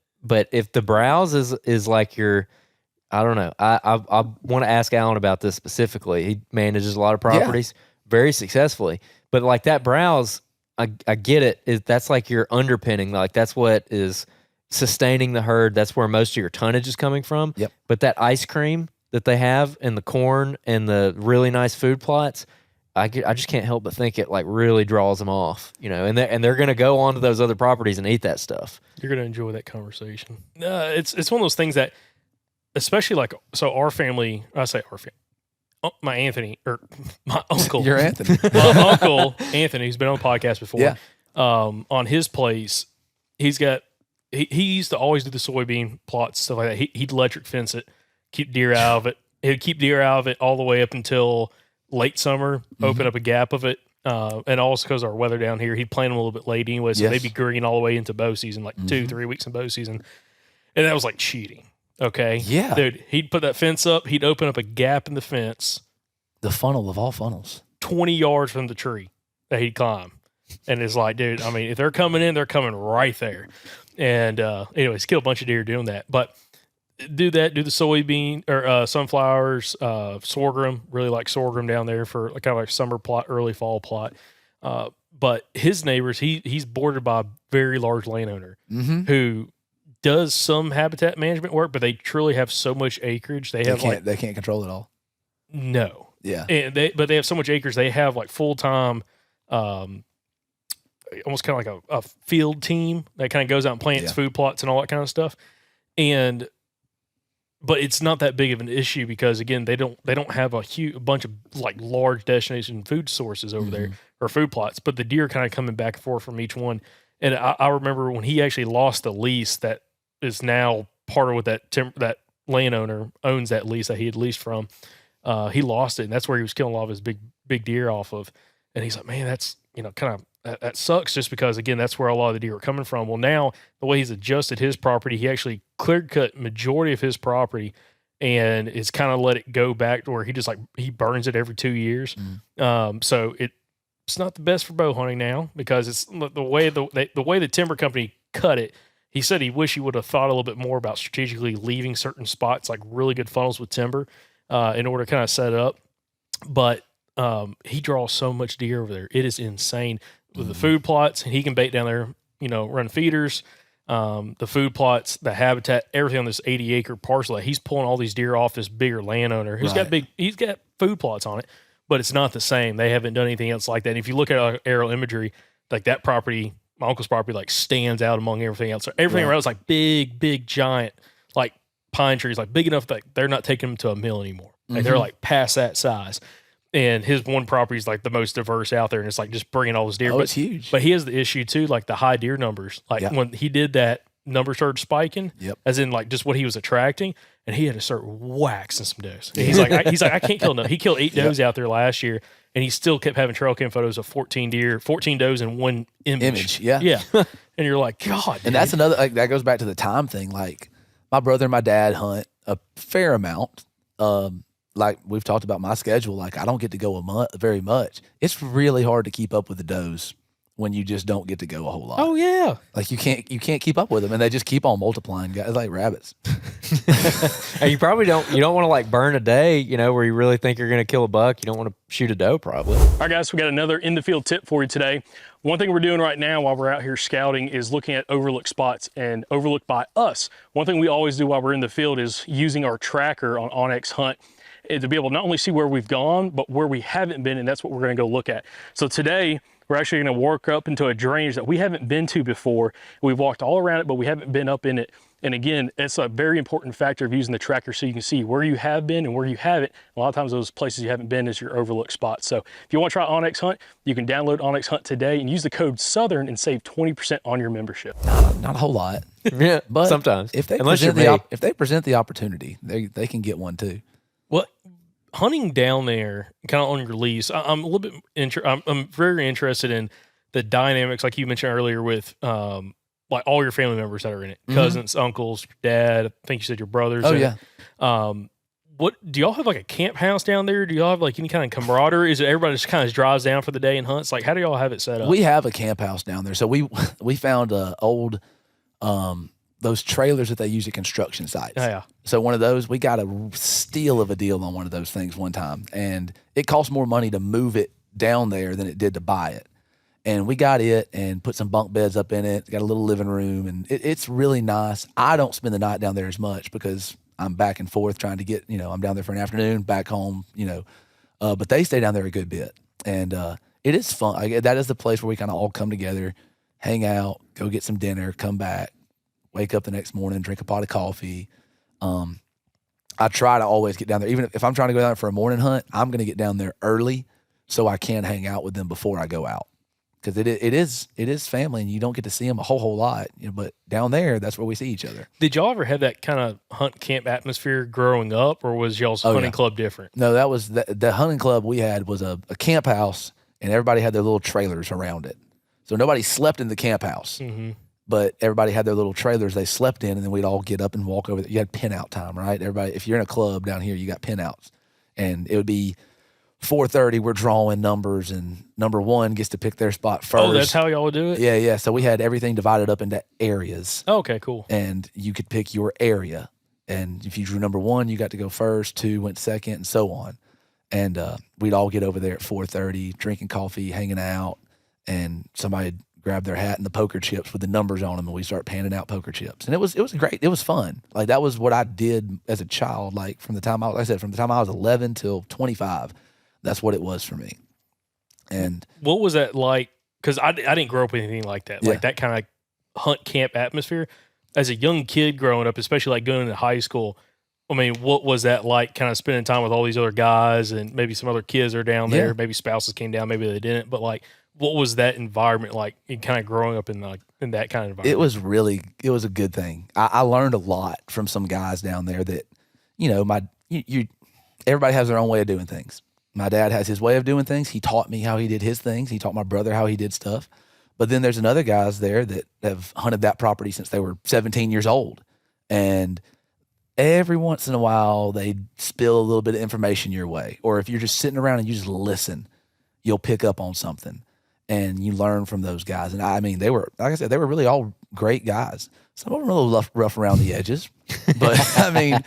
if the browse is like your, I don't know. I want to ask Alan about this specifically. He manages a lot of properties very successfully, but like that browse, I get it. That's like your underpinning. Like that's what is sustaining the herd. That's where most of your tonnage is coming from. Yep. But that ice cream that they have and the corn and the really nice food plots, I just can't help but think it like really draws them off, you know, and they're going to go onto those other properties and eat that stuff. You're going to enjoy that conversation. It's one of those things that, especially like, so our family, I say our family, my Anthony, or my uncle. you're Anthony. My uncle, Anthony, who's been on the podcast before, Yeah. On his place, he used to always do the soybean plots, stuff like that. He'd electric fence it, keep deer out of it. He'd keep deer out of it all the way up until late summer, open up a gap of it. And also because our weather down here, he'd plant them a little bit late anyway, so they'd be green all the way into bow season, like 2-3 weeks in bow season. And that was like cheating. Okay. Yeah. Dude, he'd put that fence up, he'd open up a gap in the fence The funnel of all funnels. 20 yards from the tree that he'd climb. And it's like, dude, I mean, if they're coming in, they're coming right there. And anyways, kill a bunch of deer doing that. But do the soybean or sunflowers, sorghum, really like sorghum down there for kind of like summer plot, early fall plot. But his neighbors, he's bordered by a very large landowner who does some habitat management work, but they truly have so much acreage. They can't control it all. No. Yeah. And they have so much acres. They have like full-time, almost kind of like a field team that kind of goes out and plants food plots and all that kind of stuff. But it's not that big of an issue because again, they don't have a bunch of like large destination food sources over there or food plots, but the deer kind of coming back and forth from each one. And I remember when he actually lost the lease that is now part of what that landowner owns, that lease that he had leased from. He lost it, and that's where he was killing a lot of his big deer off of. And he's like, man, that's, kind of, that sucks just because, again, that's where a lot of the deer are coming from. Well, now the way he's adjusted his property, he actually clear-cut majority of his property and is kind of let it go back to where he burns it every 2 years. So it's not the best for bow hunting now because it's the way the timber company cut it. He said he wished he would have thought a little bit more about strategically leaving certain spots, like really good funnels with timber, in order to kind of set it up. But he draws so much deer over there. It is insane. With the food plots, he can bait down there, run feeders, the food plots, the habitat, everything on this 80-acre parcel. He's pulling all these deer off this bigger landowner who's he's got food plots on it, but it's not the same. They haven't done anything else like that. And if you look at aerial imagery, like that property, my uncle's property, like stands out among everything else. So everything around is like big, giant, like pine trees, like big enough that they're not taking them to a mill anymore. Like they're like past that size. And his one property is like the most diverse out there, and it's like just bringing all those deer. Oh, it's huge. But he has the issue too, like the high deer numbers. Like when he did that, numbers started spiking, as in like just what he was attracting, and he had to start waxing some does. And he's like, I can't kill enough. He killed 8 does out there last year, and he still kept having trail cam photos of 14 does in one image. Yeah. And you're like, God. And that's another, like, that goes back to the time thing. Like my brother and my dad hunt a fair amount. Like we've talked about my schedule, like I don't get to go very much. It's really hard to keep up with the does when you just don't get to go a whole lot. Oh yeah. Like you can't keep up with them, and they just keep on multiplying, guys, like rabbits. And you probably don't want to like burn a day, where you really think you're going to kill a buck. You don't want to shoot a doe probably. All right, guys, we got another in the field tip for you today. One thing we're doing right now while we're out here scouting is looking at overlooked spots and overlooked by us. One thing we always do while we're in the field is using our tracker on Onyx Hunt to be able to not only see where we've gone, but where we haven't been, and that's what we're going to go look at. So today, we're actually going to work up into a drainage that we haven't been to before. We've walked all around it, but we haven't been up in it. And again, it's a very important factor of using the tracker so you can see where you have been and where you haven't. A lot of times those places you haven't been is your overlooked spots. So if you want to try Onyx Hunt, you can download Onyx Hunt today and use the code SOUTHERN and save 20% on your membership. Not a whole lot. Yeah, But sometimes. if they Unless present you're me. if they present the opportunity, they can get one too. What hunting down there, kind of on your lease? I'm a little bit. I'm very interested in the dynamics, like you mentioned earlier, with like all your family members that are in it, cousins, uncles, dad. I think you said your brothers. Oh in yeah. it. What do y'all have, like a camp house down there? Do y'all have like any kind of camaraderie? Is it everybody just kind of drives down for the day and hunts? Like, how do y'all have it set up? We have a camp house down there. So we found old those trailers that they use at construction sites. Oh, yeah. So one of those, we got a steal of a deal on one of those things one time, and it cost more money to move it down there than it did to buy it. And we got it and put some bunk beds up in it. Got a little living room, and it's really nice. I don't spend the night down there as much because I'm back and forth trying to get, I'm down there for an afternoon, back home, but they stay down there a good bit. And it is fun. That is the place where we kind of all come together, hang out, go get some dinner, come back, wake up the next morning, drink a pot of coffee. I try to always get down there. Even if I'm trying to go down there for a morning hunt, I'm going to get down there early so I can hang out with them before I go out. Because it is family, and you don't get to see them a whole lot. But down there, that's where we see each other. Did y'all ever have that kind of hunt camp atmosphere growing up, or was y'all's hunting club different? No, that was the hunting club we had was a camp house, and everybody had their little trailers around it. So nobody slept in the camp house, but everybody had their little trailers they slept in, and then we'd all get up and walk over there. You had pin out time, right? Everybody, if you're in a club down here, you got pin outs, and it would be 4:30, we're drawing numbers, and number one gets to pick their spot first. Oh, that's how y'all would do it? Yeah. So we had everything divided up into areas. Oh, okay, cool. And you could pick your area. And if you drew number one, you got to go first, two went second, and so on. And we'd all get over there at 4:30, drinking coffee, hanging out, and somebody would grab their hat and the poker chips with the numbers on them, and we start panning out poker chips. And it was great. It was fun. Like, that was what I did as a child, like from the time I was 11 till 25. That's what it was for me. And what was that like? Because I didn't grow up with anything like that, like that kind of hunt camp atmosphere. As a young kid growing up, especially like going into high school, I mean, what was that like, kind of spending time with all these other guys and maybe some other kids that are down there? Maybe spouses came down, maybe they didn't. But like, what was that environment like, in kind of growing up in that kind of environment? It was a good thing. I learned a lot from some guys down there that, everybody has their own way of doing things. My dad has his way of doing things. He taught me how he did his things. He taught my brother how he did stuff. But then there's another guys there that have hunted that property since they were 17 years old. And every once in a while, they spill a little bit of information your way. Or if you're just sitting around and you just listen, you'll pick up on something. And you learn from those guys. And I mean, they were, like I said, they were really all great guys. Some of them were a little rough around the edges, but I mean,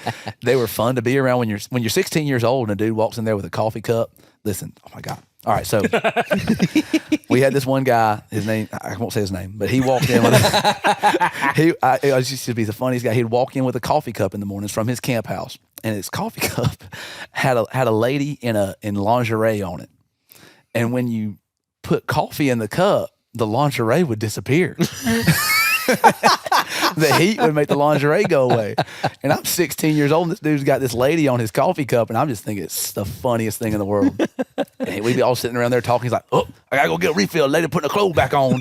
they were fun to be around when you're 16 years old and a dude walks in there with a coffee cup. Listen, oh my God. All right, so we had this one guy. His name, I won't say his name, but he walked in with it used to be the funniest guy. He'd walk in with a coffee cup in the mornings from his camp house, and his coffee cup had a lady in lingerie on it. And when you put coffee in the cup, the lingerie would disappear. The heat would make the lingerie go away. And I'm 16 years old, and this dude's got this lady on his coffee cup, and I'm just thinking it's the funniest thing in the world. And we'd be all sitting around there talking. He's like, "Oh, I gotta go get a refill. Lady putting her clothes back on."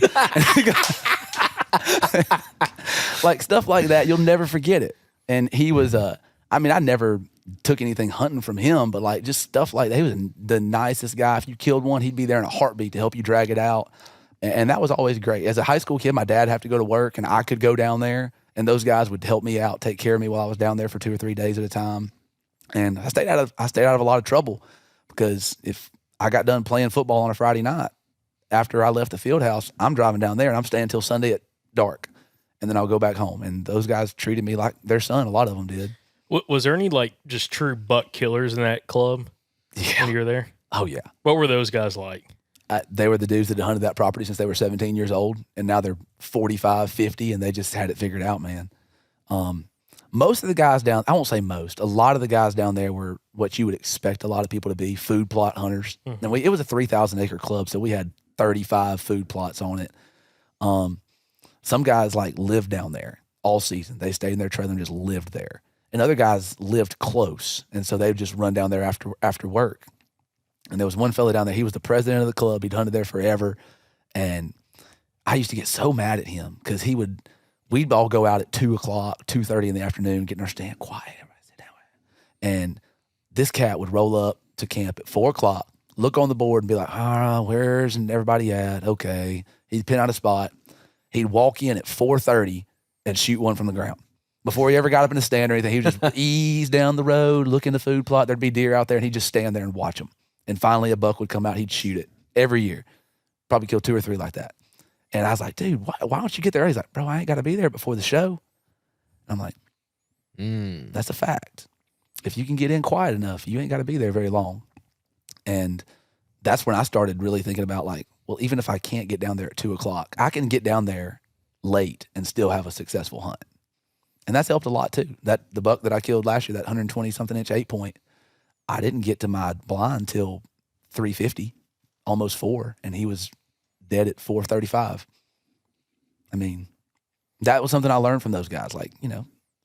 Like, stuff like that, you'll never forget it. And he was, I never took anything hunting from him, but like just stuff like that. He was the nicest guy. If you killed one, he'd be there in a heartbeat to help you drag it out. And that was always great. As a high school kid, my dad had to go to work, and I could go down there, and those guys would help me out, take care of me while I was down there for 2 or 3 days at a time. And I stayed out of a lot of trouble, because if I got done playing football on a Friday night, after I left the field house, I'm driving down there, and I'm staying till Sunday at dark, and then I'll go back home. And those guys treated me like their son. A lot of them did. Was there any like just true buck killers in that club when you were there? Oh yeah. What were those guys like? They were the dudes that had hunted that property since they were 17 years old, and now they're 45, 50, and they just had it figured out, man. Most of the guys down, I won't say most, a lot of the guys down there were what you would expect a lot of people to be, food plot hunters. Mm-hmm. And it was a 3,000-acre club, so we had 35 food plots on it. Some guys like lived down there all season. They stayed in their trailer and just lived there. And other guys lived close, and so they'd just run down there after work. And there was one fella down there, he was the president of the club. He'd hunted there forever. And I used to get so mad at him because we'd all go out at 2:00, 2:30 in the afternoon, get in our stand, quiet, everybody sit down. And this cat would roll up to camp at 4:00, look on the board and be like, where's everybody at? Okay. He'd pin out a spot. He'd walk in at 4:30 and shoot one from the ground. Before he ever got up in the stand or anything, he would just ease down the road, look in the food plot. There'd be deer out there, and he'd just stand there and watch them. And finally, a buck would come out. He'd shoot it every year. Probably kill 2 or 3 like that. And I was like, dude, why don't you get there early? He's like, bro, I ain't got to be there before the show. And I'm like, that's a fact. If you can get in quiet enough, you ain't got to be there very long. And that's when I started really thinking about like, well, even if I can't get down there at 2:00, I can get down there late and still have a successful hunt. And that's helped a lot too. The buck that I killed last year, that 120-something inch 8-point, I didn't get to my blind till 350, almost 4, and he was dead at 435. I mean, that was something I learned from those guys. Like,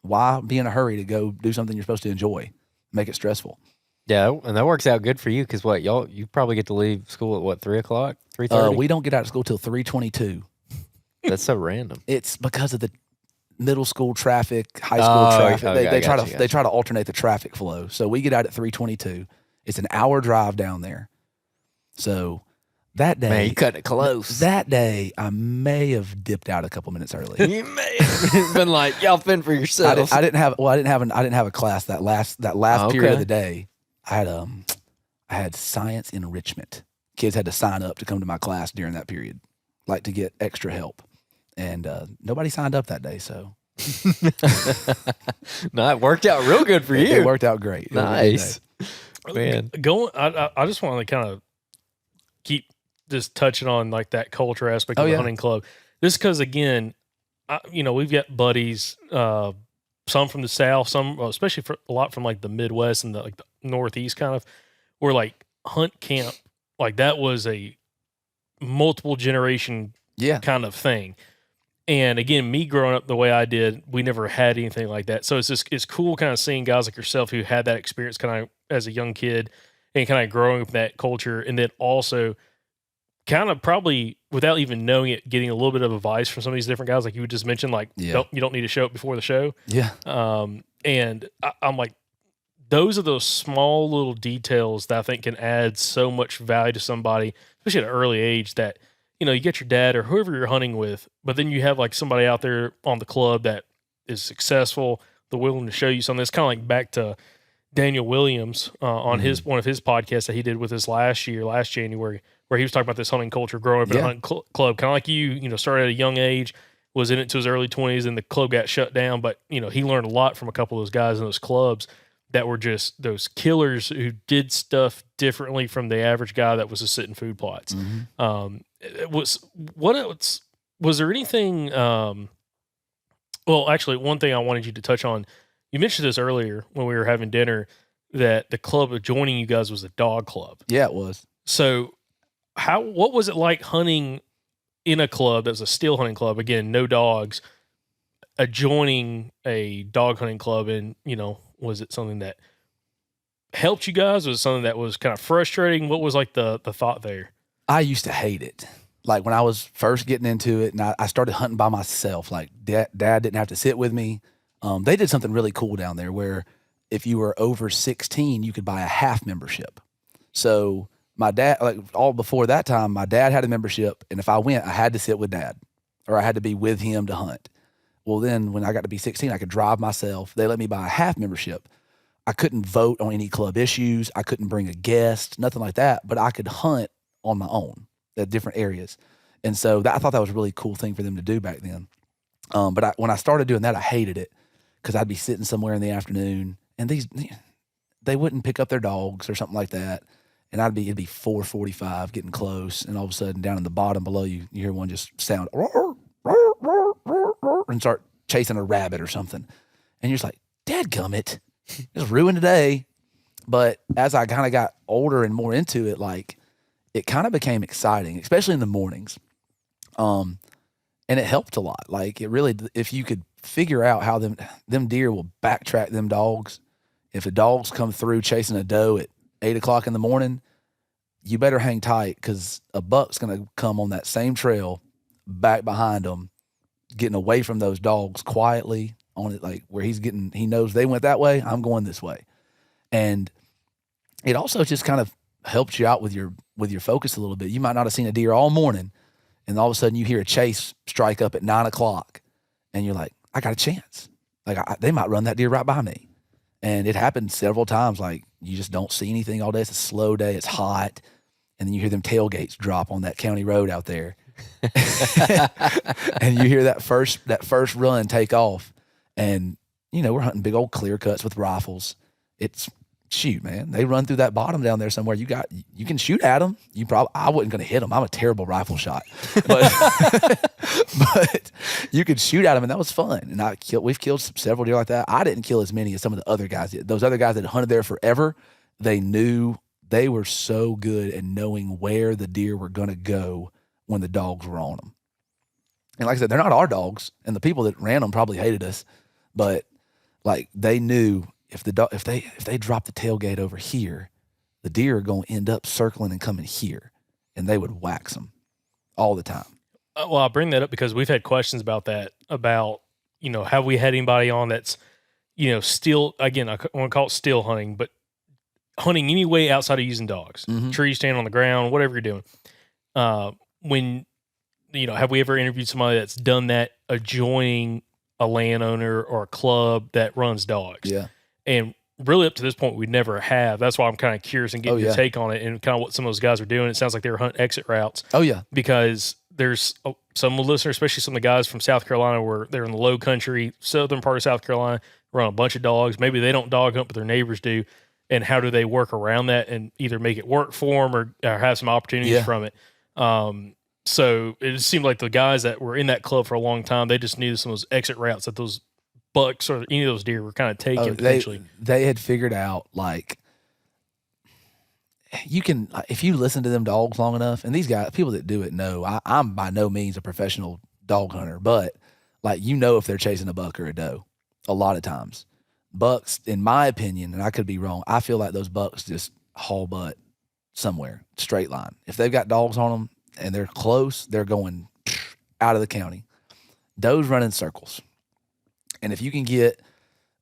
why be in a hurry to go do something you're supposed to enjoy? Make it stressful. Yeah, and that works out good for you because you probably get to leave school at 3:00, 3:30? We don't get out of school till 3:22. That's so random. It's because of the middle school traffic, high school traffic. Okay, they try to alternate the traffic flow. So we get out at 3:22. It's an hour drive down there. So that day, man, you cut it close. That day, I may have dipped out a couple minutes early. You may have been like, y'all fend for yourselves. I didn't have a class that last period of the day. I had science enrichment. Kids had to sign up to come to my class during that period, like to get extra help. And nobody signed up that day, so. No, it worked out real good for you. It worked out great. Nice. Man. I just want to kind of keep just touching on like that culture aspect of the hunting club. Just because, again, we've got buddies, some from the South, some, especially a lot from like the Midwest and the Northeast kind of, where like hunt camp, like that was a multiple generation kind of thing. And again, me growing up the way I did, we never had anything like that. So it's cool kind of seeing guys like yourself who had that experience kind of as a young kid and kind of growing up in that culture. And then also kind of probably without even knowing it, getting a little bit of advice from some of these different guys. Like you just mentioned, like, you don't need to show up before the show. Yeah. And I'm like, those are those small little details that I think can add so much value to somebody, especially at an early age that, you get your dad or whoever you're hunting with, but then you have like somebody out there on the club that is successful, they're willing to show you something. It's kind of like back to Daniel Williams on one of his podcasts that he did with us last January, where he was talking about this hunting culture growing up in a hunting club, kind of like you started at a young age, was in it to his early 20s, and the club got shut down. But, he learned a lot from a couple of those guys in those clubs that were just those killers who did stuff differently from the average guy that was just sitting food plots. Was there anything? Well, actually, one thing I wanted you to touch on. You mentioned this earlier when we were having dinner that the club adjoining you guys was a dog club. Yeah, it was. So, what was it like hunting in a club that was a still hunting club? Again, no dogs, adjoining a dog hunting club, and was it something that helped you guys? Was it something that was kind of frustrating? What was like the thought there? I used to hate it. Like when I was first getting into it and I started hunting by myself, like dad didn't have to sit with me. They did something really cool down there where if you were over 16, you could buy a half membership. So my dad, like all before that time, my dad had a membership. And if I went, I had to sit with dad or I had to be with him to hunt. Well, then when I got to be 16, I could drive myself. They let me buy a half membership. I couldn't vote on any club issues. I couldn't bring a guest, nothing like that. But I could hunt on my own at different areas. And so I thought that was a really cool thing for them to do back then. But when I started doing that, I hated it because I'd be sitting somewhere in the afternoon and they wouldn't pick up their dogs or something like that. And it'd be 4:45 getting close. And all of a sudden down in the bottom below you hear one just sound and start chasing a rabbit or something. And you're just like, dadgummit, just ruined today. But as I kind of got older and more into it, like it kind of became exciting, especially in the mornings. And it helped a lot. Like it really, if you could figure out how them deer will backtrack them dogs. If the dogs come through chasing a doe at 8:00 in the morning, you better hang tight because a buck's going to come on that same trail back behind them, getting away from those dogs quietly on it, like where he knows they went that way, I'm going this way. And it also just kind of helps you out with your focus a little bit. You might not have seen a deer all morning, and all of a sudden you hear a chase strike up at 9 o'clock, and you're like, I got a chance. Like they might run that deer right by me. And it happened several times. Like you just don't see anything all day. It's a slow day. It's hot. And then you hear them tailgates drop on that county road out there. And you hear that first run take off. And, we're hunting big old clear cuts with rifles. It's shoot, man. They run through that bottom down there somewhere. You can shoot at them. I wasn't going to hit them. I'm a terrible rifle shot. But you could shoot at them, and that was fun. And we've killed several deer like that. I didn't kill as many as some of the other guys did. Those other guys that hunted there forever, they were so good at knowing where the deer were going to go when the dogs were on them. And like I said, they're not our dogs, and the people that ran them probably hated us, but like they knew if they drop the tailgate over here, the deer are going to end up circling and coming here, and they would wax them all the time. Well, I bring that up because we've had questions about that, have we had anybody on that's, still, again, I want to call it still hunting, but hunting any way outside of using dogs, trees, stand on the ground, whatever you're doing. Have we ever interviewed somebody that's done that adjoining a landowner or a club that runs dogs? Yeah. And really up to this point, we never have. That's why I'm kind of curious and getting your take on it and kind of what some of those guys are doing. It sounds like they were hunting exit routes. Oh, yeah. Because there's some listeners, especially some of the guys from South Carolina, where they're in the low country, southern part of South Carolina, run a bunch of dogs. Maybe they don't dog hunt, but their neighbors do. And how do they work around that and either make it work for them or have some opportunities from it? So it just seemed like the guys that were in that club for a long time, they just knew some of those exit routes that those bucks or any of those deer were kind of taking potentially. They had figured out, like, you can, if you listen to them dogs long enough, and these guys, people that do it know, I'm by no means a professional dog hunter, but like, if they're chasing a buck or a doe a lot of times. Bucks, in my opinion, and I could be wrong, I feel like those bucks just haul butt somewhere, straight line. If they've got dogs on them and they're close, they're going out of the county. Does run in circles. And if you can get,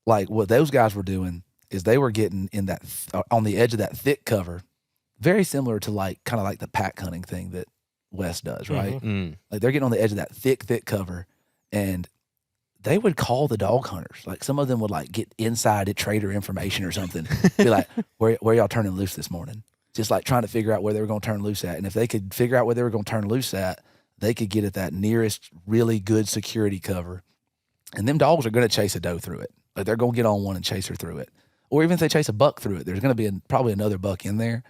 like what those guys were doing is they were getting in that, on the edge of that thick cover, very similar to kind of like the pack hunting thing that Wes does, right? Mm-hmm. Like they're getting on the edge of that thick cover, and they would call the dog hunters. Like some of them would like get inside trader information or something. Be like, where y'all turning loose this morning? Just like trying to figure out where they were going to turn loose at. And if they could figure out where they were going to turn loose at, they could get at that nearest really good security cover. And them dogs are going to chase a doe through it. Like they're going to get on one and chase her through it. Or even if they chase a buck through it, there's going to be probably another buck in there.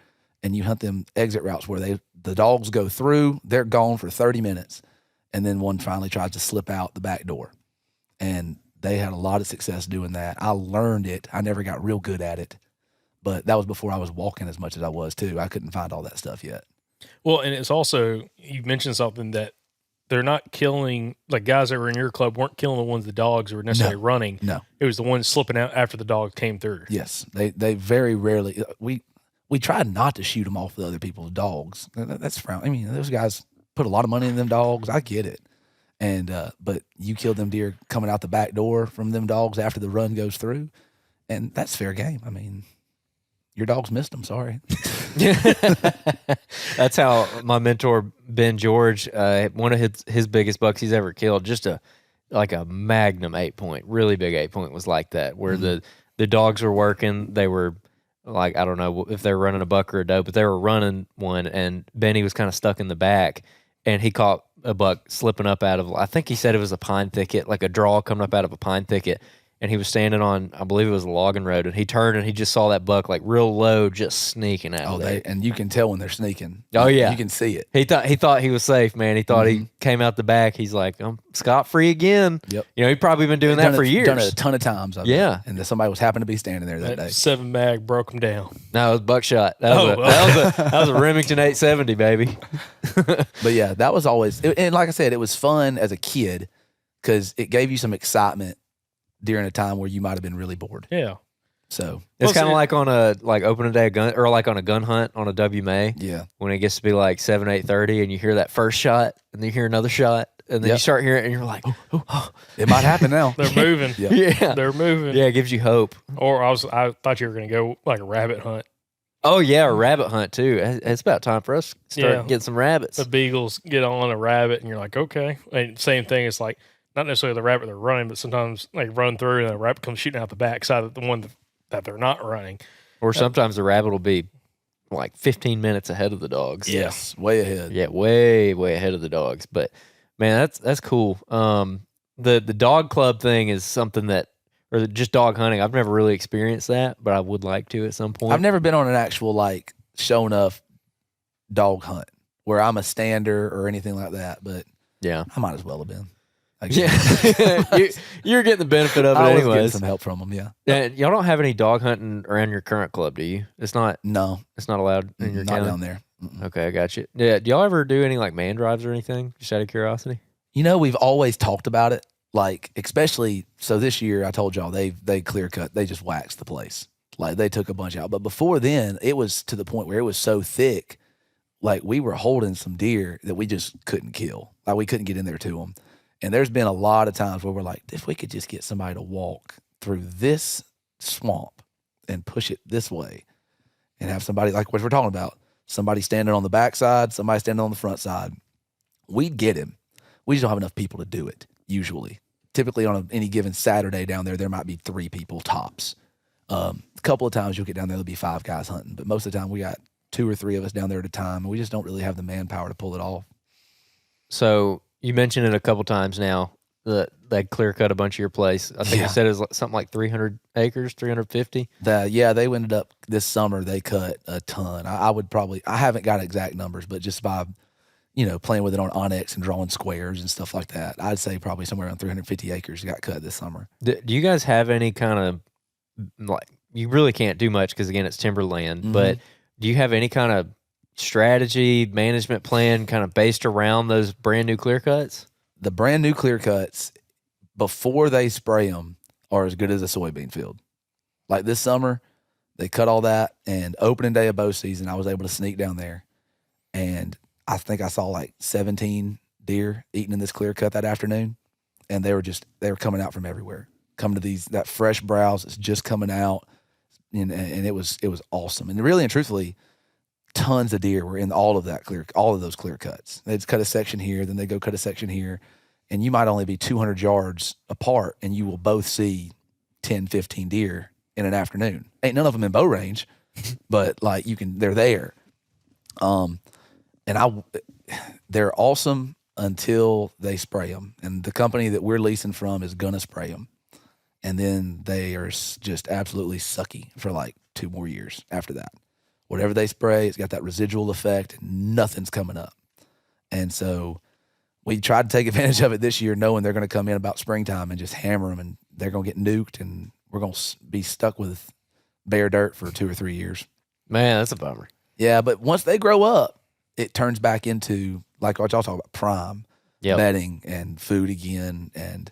And you hunt them exit routes where the dogs go through, they're gone for 30 minutes. And then one finally tries to slip out the back door. And they had a lot of success doing that. I learned it. I never got real good at it. But that was before I was walking as much as I was too. I couldn't find all that stuff yet. Well, and it's also, you mentioned something that they're not killing, like guys that were in your club weren't killing the ones the dogs were necessarily running. No. It was the ones slipping out after the dog came through. Yes. They very rarely, we tried not to shoot them off with other people's dogs. That's frown. I mean, those guys put a lot of money in them dogs. I get it. And, but you kill them deer coming out the back door from them dogs after the run goes through. And that's fair game. I mean, your dogs missed them. Sorry. That's how my mentor, Ben George, one of his biggest bucks he's ever killed, just a Magnum 8-point, really big 8-point was like that, where the dogs were working. They were like, I don't know if they're running a buck or a doe, but they were running one, and Benny was kind of stuck in the back, and he caught a buck slipping up out of, I think he said it was a pine thicket, like a draw coming up out of a pine thicket. And he was standing on, I believe it was a logging road, and he turned and he just saw that buck like real low, just sneaking out of there. And you can tell when they're sneaking. Oh yeah, you can see it. He thought he was safe, man. He thought he came out the back. He's like, I'm scot free again. Yep. He'd probably been doing that for years. Done it a ton of times. Yeah. And then somebody was happened to be standing there that day. 7 mag broke him down. No, it was buckshot. That was a Remington 870, baby. But yeah, that was always, and like I said, it was fun as a kid because it gave you some excitement during a time where you might have been really bored. Yeah. So it's kind of like on a opening day of gun, or like on a gun hunt on a WMA. Yeah. When it gets to be like 7, 8:30, and you hear that first shot, and then you hear another shot, and then you start hearing it, and you're like, oh, It might happen now. They're moving. yeah, They're moving. yeah, it gives you hope. Or I thought you were going to go like a rabbit hunt. Oh yeah, a rabbit hunt too. It's about time for us to start Yeah. getting some rabbits. The beagles get on a rabbit, and you're like, okay. And same thing. It's like not necessarily the rabbit they're running, but sometimes they run through, and the rabbit comes shooting out the backside of the one that they're not running. Or sometimes the rabbit will be like 15 minutes ahead of the dogs. Yes, way ahead. Yeah, way ahead of the dogs. But man, that's cool. The dog club thing is something that, or just dog hunting. I've never really experienced that, but I would like to at some point. I've never been on an actual like show enough dog hunt where I'm a stander or anything like that, but yeah, I might as well have been. Yeah, you're getting the benefit of it I was getting anyways. some help from them. Yeah. Y'all don't have any dog hunting around your current club, do you? It's not No, allowed in your not county? down there. Mm-mm. Okay, I got you. Yeah, do y'all ever do any like man drives or anything? Just out of curiosity. You know, we've always talked about it. Like, especially so this year, I told y'all they clear cut. They just waxed the place. Like they took a bunch out. But before then, it was to the point where it was so thick. Like we were holding some deer that we just couldn't kill. Like we couldn't get in there to them. And there's been a lot of times where we're like, if we could just get somebody to walk through this swamp and push it this way and have somebody, like what we're talking about, somebody standing on the backside, somebody standing on the front side, we'd get him. We just don't have enough people to do it, usually. Typically on any given Saturday down there might be 3 people tops. A couple of times you'll get down there, there'll be 5 guys hunting. But most of the time we got 2 or 3 of us down there at a time, and we just don't really have the manpower to pull it off. So you mentioned it a couple times now that they clear cut a bunch of your place. I think you said it was something like 300 acres, 350. Yeah, they ended up this summer. They cut a ton. I haven't got exact numbers, but just by playing with it on Onyx and drawing squares and stuff like that, I'd say probably somewhere around 350 acres got cut this summer. Do you guys have any kind of like? You really can't do much because again, it's timberland. Mm-hmm. But do you have any kind of strategy, management plan, kind of based around those brand new clear cuts? The brand new clear cuts, before they spray them, are as good as a soybean field. Like this summer, they cut all that, and opening day of bow season, I was able to sneak down there, and I think I saw like 17 deer eating in this clear cut that afternoon, and they were coming out from everywhere, coming to that fresh browse that's just coming out, and it was awesome. And really and truthfully, tons of deer were in all of those clear cuts. They'd cut a section here, then they go cut a section here, and you might only be 200 yards apart, and you will both see 10, 15 deer in an afternoon. Ain't none of them in bow range, but like they're there. They're awesome until they spray them, and the company that we're leasing from is gonna spray them, and then they are just absolutely sucky for like 2 more years after that. Whatever they spray, it's got that residual effect, and nothing's coming up. And so we tried to take advantage of it this year, knowing they're going to come in about springtime and just hammer them, and they're going to get nuked, and we're going to be stuck with bare dirt for 2 or 3 years. Man, that's a bummer. Yeah, but once they grow up, it turns back into, like what y'all talk about, prime, bedding and food again, and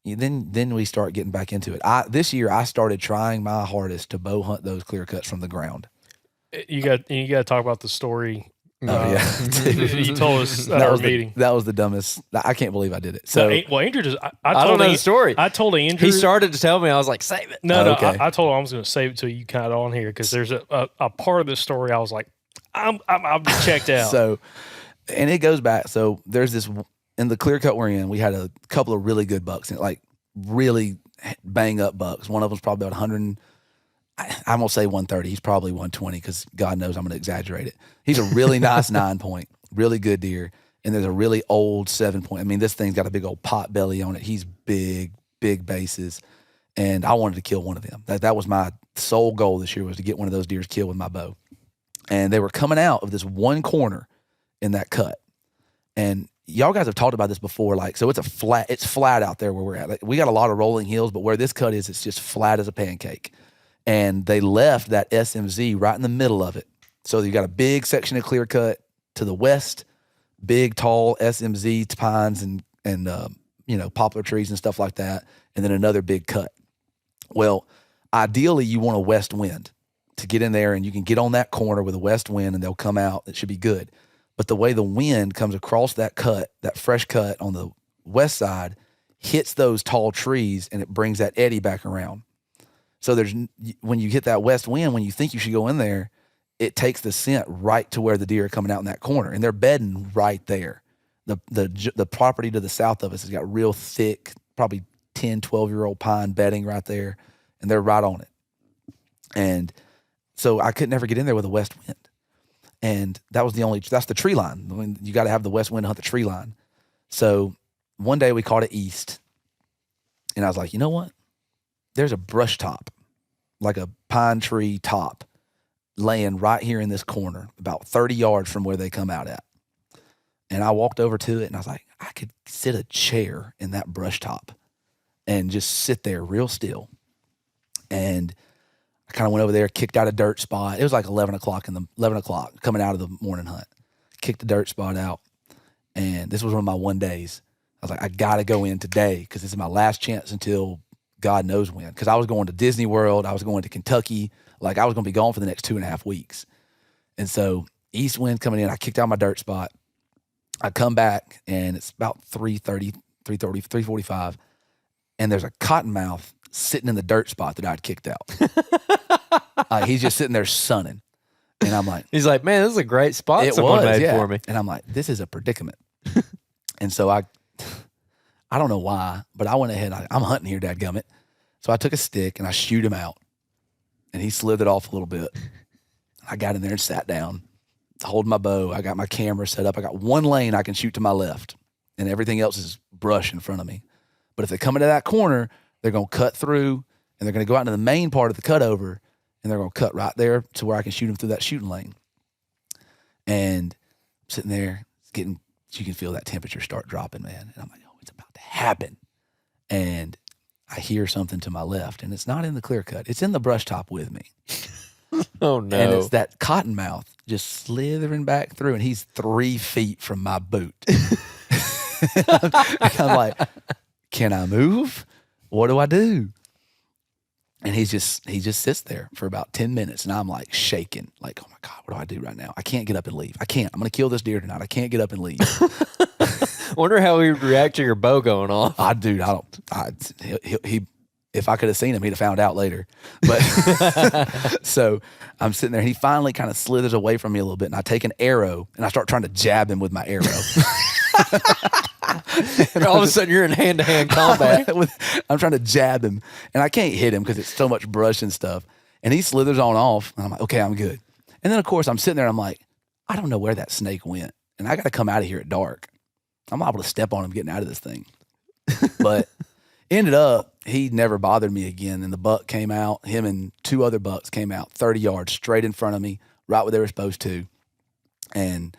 then we start getting back into it. This year, I started trying my hardest to bow hunt those clear cuts from the ground. You got to talk about the story. You told us at our meeting. That was the dumbest. I can't believe I did it. So, Andrew just. I don't know the story. I told Andrew. He started to tell me. I was like, save it. No. Okay. I told him I was going to save it till you kind of on here because there's a part of this story. I was like, I'm checked out. So, and it goes back. So there's this in the clear cut we're in. We had a couple of really good bucks, like really bang up bucks. One of them's probably about 100. I'm going to say 130. He's probably 120 because God knows I'm going to exaggerate it. He's a really nice 9-point, really good deer. And there's a really old 7-point. I mean, this thing's got a big old pot belly on it. He's big bases. And I wanted to kill one of them. That was my sole goal this year, was to get one of those deers killed with my bow. And they were coming out of this one corner in that cut. And y'all guys have talked about this before. Like, so it's flat out there where we're at. Like, we got a lot of rolling hills, but where this cut is, it's just flat as a pancake. And they left that SMZ right in the middle of it. So you got a big section of clear cut to the west, big tall SMZ pines and poplar trees and stuff like that, and then another big cut. Well, ideally you want a west wind to get in there, and you can get on that corner with a west wind and they'll come out. It should be good. But the way the wind comes across that cut, that fresh cut on the west side, hits those tall trees, and it brings that eddy back around. So when you hit that west wind, when you think you should go in there, it takes the scent right to where the deer are coming out in that corner, and they're bedding right there. The property to the south of us has got real thick, probably 10, 12-year-old pine bedding right there, and they're right on it. And so I could never get in there with a west wind. And that's the tree line. I mean, you got to have the west wind to hunt the tree line. So one day we caught it east, and I was like, you know what? There's a brush top, like a pine tree top, laying right here in this corner, about 30 yards from where they come out at. And I walked over to it, and I was like, I could sit a chair in that brush top and just sit there real still. And I kind of went over there, kicked out a dirt spot. It was like 11 o'clock coming out of the morning hunt. Kicked the dirt spot out, and this was one of my one days. I was like, I got to go in today because this is my last chance until God knows when. Because I was going to Disney World. I was going to Kentucky. Like, I was going to be gone for the next 2.5 weeks. And so east wind coming in, I kicked out my dirt spot. I come back, and it's about 3:45, and there's a cottonmouth sitting in the dirt spot that I'd kicked out. He's just sitting there sunning. And I'm like, he's like, man, this is a great spot someone made for me. And I'm like, this is a predicament. And so I don't know why, but I went ahead. I'm hunting here, dadgummit. So I took a stick and I shoot him out, and he slithered off a little bit. I got in there and sat down, holding my bow. I got my camera set up. I got one lane I can shoot to my left, and everything else is brush in front of me. But if they come into that corner, they're going to cut through, and they're going to go out into the main part of the cutover, and they're going to cut right there to where I can shoot them through that shooting lane. And I'm sitting there, you can feel that temperature start dropping, man. And I'm like, oh, it's about to happen. And I hear something to my left, and it's not in the clear cut. It's in the brush top with me. Oh, no. And it's that cottonmouth just slithering back through, and he's 3 feet from my boot. I'm like, can I move? What do I do? And he just sits there for about 10 minutes, and I'm like shaking, like, oh my God, what do I do right now? I can't get up and leave. I can't. I'm going to kill this deer tonight. I can't get up and leave. Wonder how he would react to your bow going off. If I could have seen him, he'd have found out later. But so I'm sitting there, and he finally kind of slithers away from me a little bit, and I take an arrow, and I start trying to jab him with my arrow. And all of a sudden, you're in hand-to-hand combat. I'm trying to jab him, and I can't hit him because it's so much brush and stuff. And he slithers on off, and I'm like, okay, I'm good. And then, of course, I'm sitting there, and I'm like, I don't know where that snake went, and I got to come out of here at dark. I'm liable to step on him getting out of this thing. But ended up, he never bothered me again, and the buck came out. Him and 2 other bucks came out 30 yards straight in front of me, right where they were supposed to, and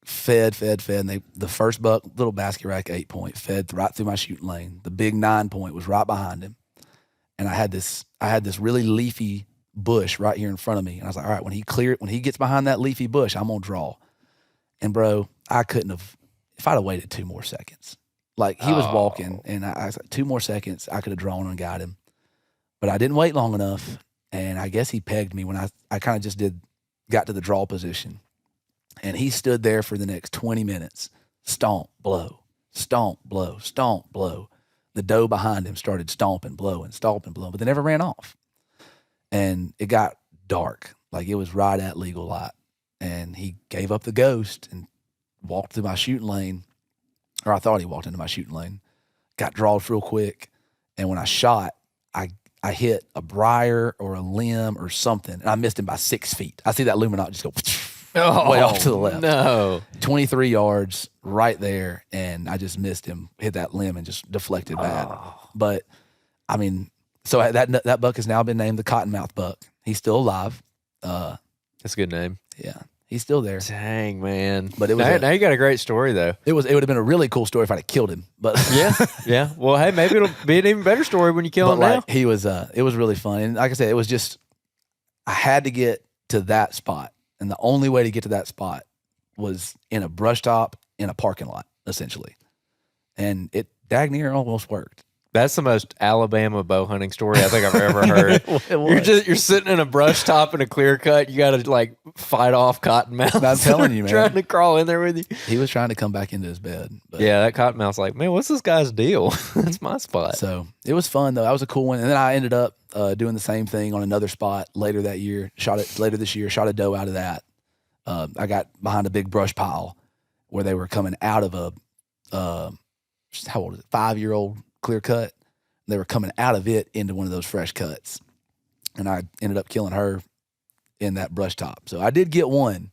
fed. And the first buck, little basket rack 8-point, fed right through my shooting lane. The big 9-point was right behind him, and I had this really leafy bush right here in front of me, and I was like, all right, when he gets behind that leafy bush, I'm gonna draw. And bro, I couldn't have. If I'd have waited 2 more seconds. Like, he was walking, and I was like, 2 more seconds, I could have drawn and got him. But I didn't wait long enough, and I guess he pegged me when I kind of just got to the draw position. And he stood there for the next 20 minutes, stomp, blow, stomp, blow, stomp, blow. The doe behind him started stomping, blowing, but they never ran off. And it got dark, like it was right at legal light. And he gave up the ghost and walked through my shooting lane, or I thought he walked into my shooting lane, got drawed real quick, and when I shot, I hit a briar or a limb or something, and I missed him by 6 feet. I see that luminant just go way off to the left. No. 23 yards right there, and I just missed him, hit that limb, and just deflected bad. But, I mean, so that buck has now been named the Cottonmouth buck. He's still alive. That's a good name. Yeah. He's still there. Dang, man. But it was now you got a great story, though. It would have been a really cool story if I'd have killed him. But yeah. Well, hey, maybe it'll be an even better story when you kill him now. He was, it was really fun. And like I said, it was just, I had to get to that spot. And the only way to get to that spot was in a brush top in a parking lot, essentially. And it dag near almost worked. That's the most Alabama bow hunting story I think I've ever heard. You're sitting in a brush top in a clear cut. You got to like fight off cottonmouths. I'm telling you, man. Trying to crawl in there with you. He was trying to come back into his bed. But. Yeah, that cottonmouth's like, man, what's this guy's deal? That's my spot. So it was fun though. That was a cool one. And then I ended up doing the same thing on another spot later that year. Later this year. Shot a doe out of that. I got behind a big brush pile where they were coming out of a how old is it? 5-year-old clear cut. They were coming out of it into one of those fresh cuts. And I ended up killing her in that brush top. So I did get one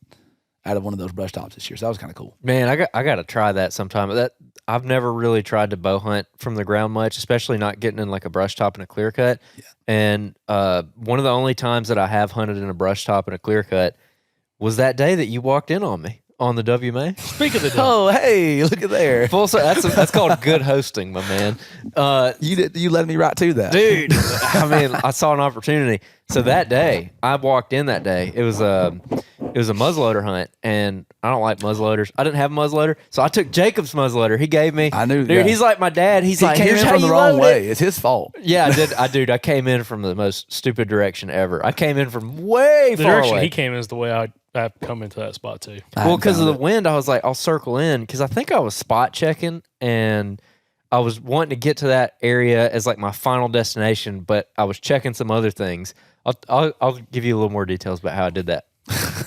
out of one of those brush tops this year. So that was kind of cool. Man, I got to try that sometime. I've never really tried to bow hunt from the ground much, especially not getting in like a brush top and a clear cut. Yeah. And one of the only times that I have hunted in a brush top and a clear cut was that day that you walked in on me on the WMA. Speak of the devil. Oh, hey, look at there. That's called good hosting, my man. You led me right to that. Dude, I mean, I saw an opportunity. So that day, I walked in that day. It was a muzzleloader hunt, and I don't like muzzleloaders. I didn't have a muzzleloader, so I took Jacob's muzzleloader. He gave me. I knew. Dude, he's like my dad. He came here's in how from the you wrong load way. it. It's his fault. Yeah, I did. I came in from the most stupid direction ever. I came in from way The far direction away. he came in is the way I've come into that spot too. Well, because of the wind, I was like, I'll circle in because I think I was spot checking and I was wanting to get to that area as like my final destination, but I was checking some other things. I'll give you a little more details about how I did that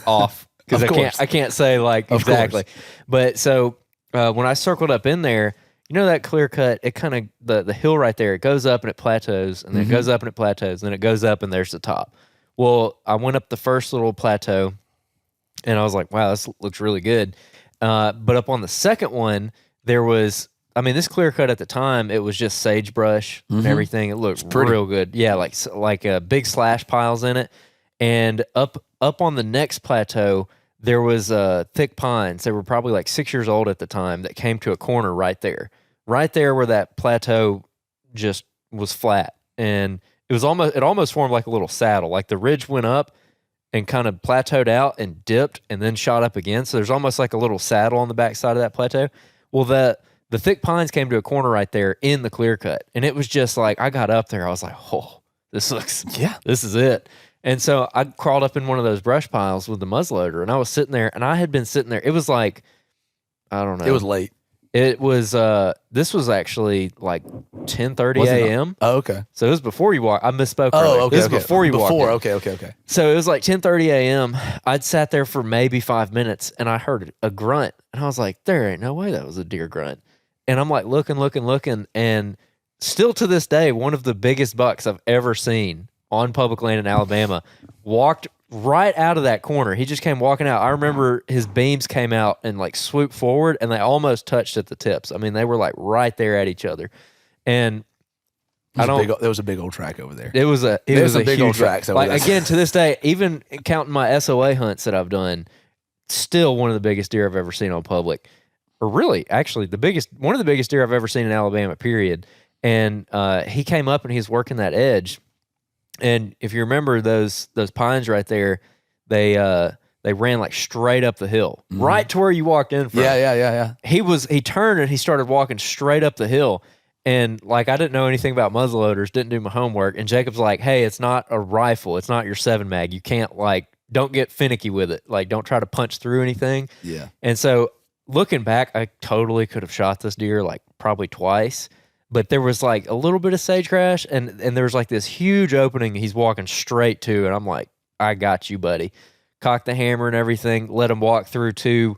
off because I can't say like exactly. But so when I circled up in there, you know that clear cut, it kind of the hill right there, it goes up and it plateaus, and then it goes up and it plateaus, and then it goes up and there's the top. Well, I went up the first little plateau. And I was like, wow, this looks really good. But up on the second one, there was, I mean, this clear cut at the time, it was just sagebrush and everything. It looked real good. Yeah, like big slash piles in it. And up on the next plateau, there was thick pines. They were probably like 6 years old at the time that came to a corner right there where that plateau just was flat. And it almost formed like a little saddle. Like the ridge went up and kind of plateaued out and dipped and then shot up again. So there's almost like a little saddle on the backside of that plateau. Well, the thick pines came to a corner right there in the clear cut. And it was just like, I got up there. I was like, oh, this is it. And so I crawled up in one of those brush piles with the muzzleloader and I was sitting there and I had been sitting there. It was like, I don't know. It was late. It was, this was actually like 10:30 a.m. Oh, okay. So it was before you walked. I misspoke. Oh, okay. This was before you walked in. Okay. So it was like 10:30 a.m. I'd sat there for maybe 5 minutes and I heard a grunt. And I was like, there ain't no way that was a deer grunt. And I'm like looking. And still to this day, one of the biggest bucks I've ever seen on public land in Alabama walked right out of that corner. He just came walking out. I remember his beams came out and like swooped forward and they almost touched at the tips. I mean, they were like right there at each other. And there was a big old track over there. It was a big huge old track. Like again, to this day, even counting my SOA hunts that I've done, still one of the biggest deer I've ever seen on public. Or really, actually, one of the biggest deer I've ever seen in Alabama, period. And he came up and he was working that edge. And if you remember those pines right there, they ran like straight up the hill, right to where you walked in from. Yeah. He turned and he started walking straight up the hill. And like I didn't know anything about muzzleloaders, didn't do my homework. And Jacob's like, hey, it's not a rifle, it's not your 7 mag. You can't don't get finicky with it. Like don't try to punch through anything. Yeah. And so looking back, I totally could have shot this deer like probably twice. But there was like a little bit of sage crash and there was like this huge opening he's walking straight to. And I'm like, I got you, buddy. Cocked the hammer and everything, let him walk through 2,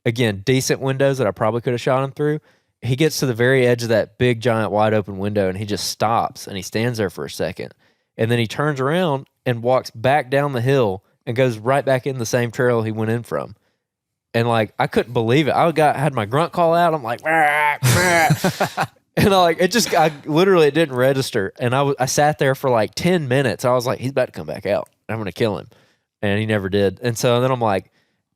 again, decent windows that I probably could have shot him through. He gets to the very edge of that big, giant, wide open window and he just stops and he stands there for a second. And then he turns around and walks back down the hill and goes right back in the same trail he went in from. And like, I couldn't believe it. Had my grunt call out. I'm like, rah, rah. And it didn't register. And I sat there for like 10 minutes. I was like, he's about to come back out. I'm going to kill him. And he never did. And so then I'm like,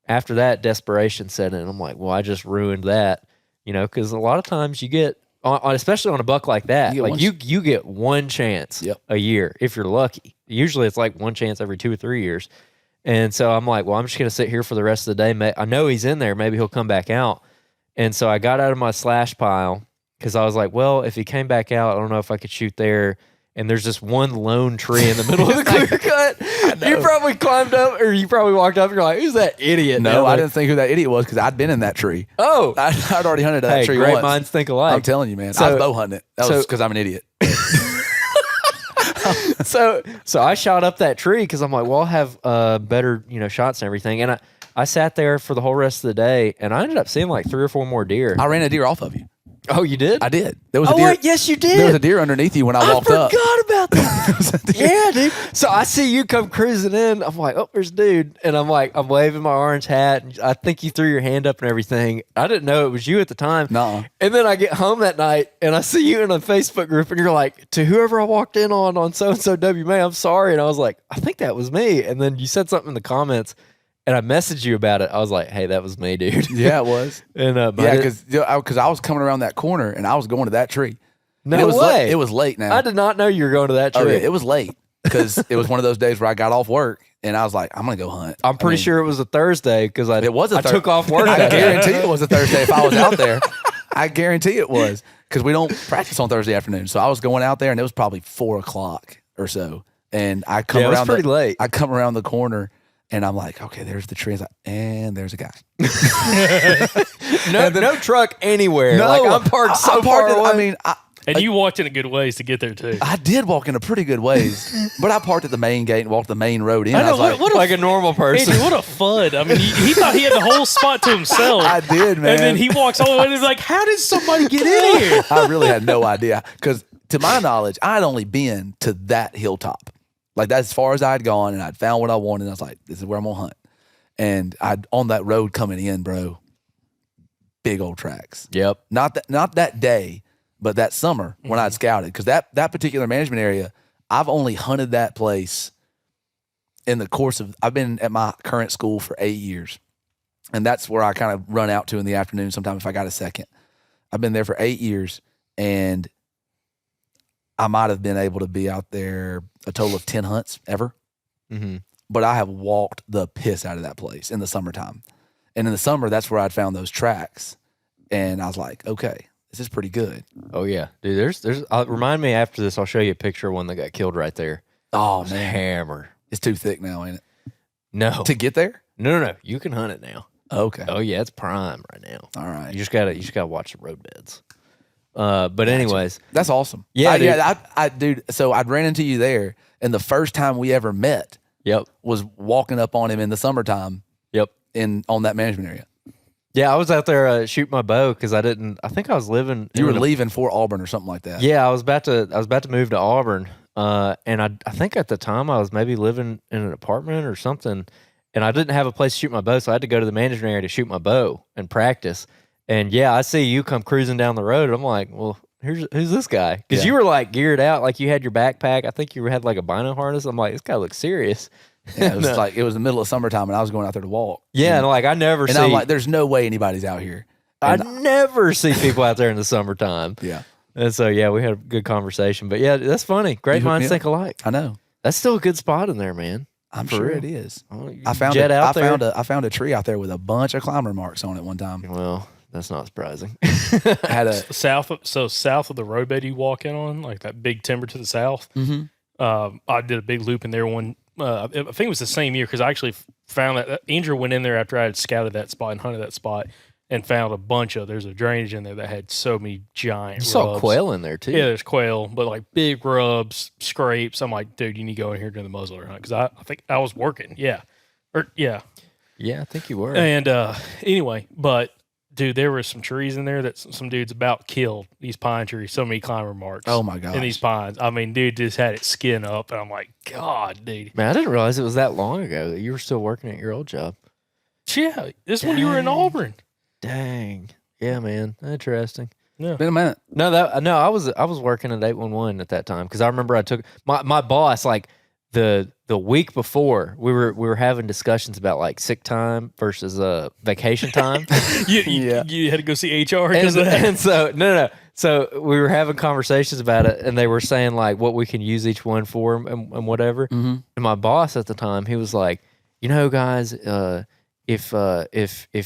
after that, desperation set in. I'm like, well, I just ruined that, because a lot of times you get, especially on a buck like that, you get one chance a year if you're lucky. Usually it's like one chance every 2 or 3 years. And so I'm like, well, I'm just going to sit here for the rest of the day. I know he's in there. Maybe he'll come back out. And so I got out of my slash pile because I was like, well, if he came back out, I don't know if I could shoot there. And there's just one lone tree in the middle of the clear cut. You probably climbed up, or you probably walked up and you're like, who's that idiot? No, I didn't think who that idiot was because I'd been in that tree. Oh. I'd already hunted that tree great once. minds think alike. I'm telling you, man. I was bow hunting it. That was because I'm an idiot. So I shot up that tree because I'm like, well, I'll have better, shots and everything. And I sat there for the whole rest of the day, and I ended up seeing like 3 or 4 more deer. I ran a deer off of you. Oh, you did? I did. There was a deer. Wait, yes, you did. There was a deer underneath you when I walked up. I forgot about that. Yeah, dude. So I see you come cruising in. I'm like, oh, there's a dude. And I'm like, I'm waving my orange hat. And I think you threw your hand up and everything. I didn't know it was you at the time. No. And then I get home that night and I see you in a Facebook group and you're like, to whoever I walked in on so-and-so WMA, I'm sorry. And I was like, I think that was me. And then you said something in the comments. And I messaged you about it. I was like, hey, that was me, dude. Yeah, it was. And because I was coming around that corner and I was going to that tree. No it was way. It was late now. I did not know you were going to that tree. Oh, yeah, it was late because it was one of those days where I got off work and I was like, I'm going to go hunt. I'm pretty sure it was a Thursday because I took off work. I guarantee it was a Thursday if I was out there. I guarantee it was because we don't practice on Thursday afternoon. So I was going out there and it was probably 4 o'clock or so. And I come around. It was pretty late. I come around the corner. And I'm like, okay, there's the tree. And there's a guy. No truck anywhere. No, like I'm parked so far away. I mean, and you walked in a good ways to get there too. I did walk in a pretty good ways, but I parked at the main gate and walked the main road in. I know, I was like a normal person. Andy, what a fud. I mean, he thought he had the whole spot to himself. I did, man. And then he walks all the way and he's like, how did somebody get in here? I really had no idea because to my knowledge, I'd only been to that hilltop. Like that's as far as I'd gone, and I'd found what I wanted. And I was like, "This is where I'm gonna hunt." And I'd on that road coming in, bro. Big old tracks. Yep. Not that day, but that summer when I'd scouted, because that particular management area, I've only hunted that place in the course of. I've been at my current school for 8 years, and that's where I kind of run out to in the afternoon. Sometimes if I got a second, I've been there for 8 years, and I might have been able to be out there a total of 10 hunts ever. Mm-hmm. But I have walked the piss out of that place in the summertime. And in the summer, that's where I'd found those tracks. And I was like, okay, this is pretty good. Oh, yeah. Dude, there's remind me after this, I'll show you a picture of one that got killed right there. Oh, man. Hammer. It's too thick now, ain't it? No. To get there? No. You can hunt it now. Okay. Oh, yeah. It's prime right now. All right. You just gotta watch the road beds. But anyways, that's awesome. Yeah, dude. So I'd ran into you there, and the first time we ever met, was walking up on him in the summertime. Yep, on that management area. Yeah, I was out there shooting my bow because I think I was living. You were leaving for Auburn or something like that. Yeah, I was about to move to Auburn, and I think at the time I was maybe living in an apartment or something, and I didn't have a place to shoot my bow, so I had to go to the management area to shoot my bow and practice. And yeah, I see you come cruising down the road. I'm like, well, who's this guy? Because you were like geared out, like you had your backpack. I think you had like a bino harness. I'm like, this guy looks serious. Yeah, it was like it was the middle of summertime, and I was going out there to walk. Yeah, and like I never see. And I'm like, there's no way anybody's out here. I never see people out there in the summertime. Yeah, and so yeah, we had a good conversation. But yeah, that's funny. Great minds think alike. I know. That's still a good spot in there, man. I'm sure it is. Well, I found a tree out there with a bunch of climber marks on it one time. Well. That's not surprising. Had a south of the roadbed you walk in on, like that big timber to the south. Mm-hmm. I did a big loop in there one. I think it was the same year because I actually found that Andrew went in there after I had scouted that spot and hunted that spot and found a bunch of. There's a drainage in there that had so many giant. You saw quail in there too. Yeah, there's quail, but like big rubs, scrapes. I'm like, dude, you need to go in here during the muzzleloader hunt because I think I was working. Yeah, I think you were. And anyway, but. Dude, there were some trees in there that some dudes about killed. These pine trees, so many climber marks. Oh my god! In these pines, I mean, dude just had its skin up, and I'm like, God, dude. Man, I didn't realize it was that long ago that you were still working at your old job. Yeah, this when you were in Auburn. Dang. Yeah, man, interesting. Yeah, been a minute. No, I was working at 811 at that time because I remember I took my boss like. The week before we were having discussions about like sick time versus vacation time. You had to go see HR and so no. So we were having conversations about it, and they were saying like what we can use each one for and whatever. Mm-hmm. And my boss at the time, he was like, guys, if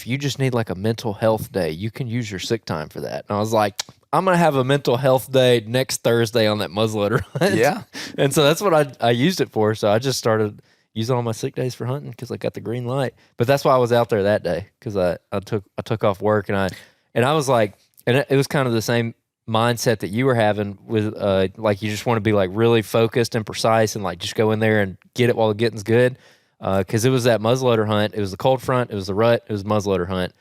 you just need like a mental health day, you can use your sick time for that. And I was like, I'm gonna have a mental health day next Thursday on that muzzleloader hunt. Yeah. And so that's what I used it for. So I just started using all my sick days for hunting because I got the green light. But that's why I was out there that day because I took off work and I was like, and it was kind of the same mindset that you were having with like you just want to be like really focused and precise and like just go in there and get it while the getting's good. Because it was that muzzleloader hunt. It was the cold front. It was the rut. It was the muzzleloader hunt.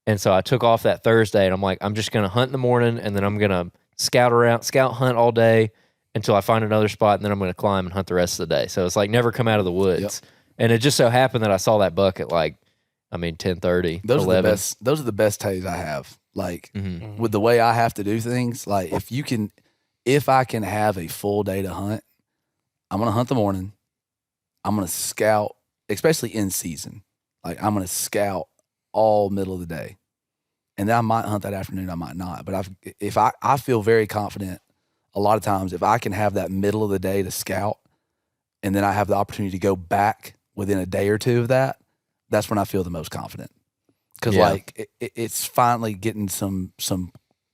And so I took off that Thursday and I'm like, I'm just going to hunt in the morning and then I'm going to scout hunt all day until I find another spot and then I'm going to climb and hunt the rest of the day. So it's like never come out of the woods. Yep. And it just so happened that I saw that buck at like, 10:30, Those 11. Those are the best days I have. Like with the way I have to do things, like if I can have a full day to hunt, I'm going to hunt the morning. I'm going to scout, especially in season. Like I'm going to scout all middle of the day. And then I might hunt that afternoon, I might not. But I feel very confident a lot of times if I can have that middle of the day to scout and then I have the opportunity to go back within a day or two of that, that's when I feel the most confident. Because it's finally getting some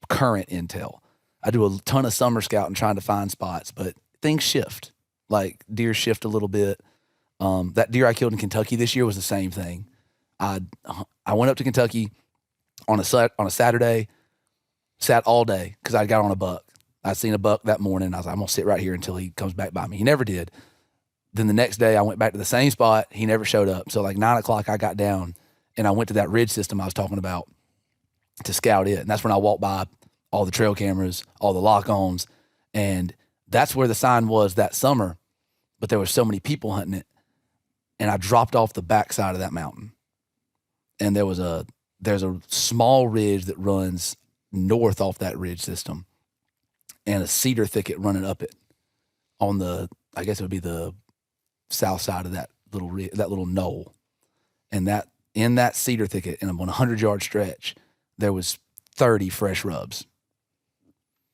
current intel. I do a ton of summer scouting trying to find spots, but things shift. Like deer shift a little bit. That deer I killed in Kentucky this year was the same thing. I went up to Kentucky on a Saturday, sat all day because I got on a buck. I'd seen a buck that morning. I was like, I'm going to sit right here until he comes back by me. He never did. Then the next day I went back to the same spot. He never showed up. So like 9 o'clock I got down and I went to that ridge system I was talking about to scout it. And that's when I walked by all the trail cameras, all the lock-ons. And that's where the sign was that summer. But there were so many people hunting it. And I dropped off the backside of that mountain. And there's a small ridge that runs north off that ridge system and a cedar thicket running up it on the, I guess it would be the south side of that little knoll. And that in that cedar thicket in a 100-yard stretch, there was 30 fresh rubs.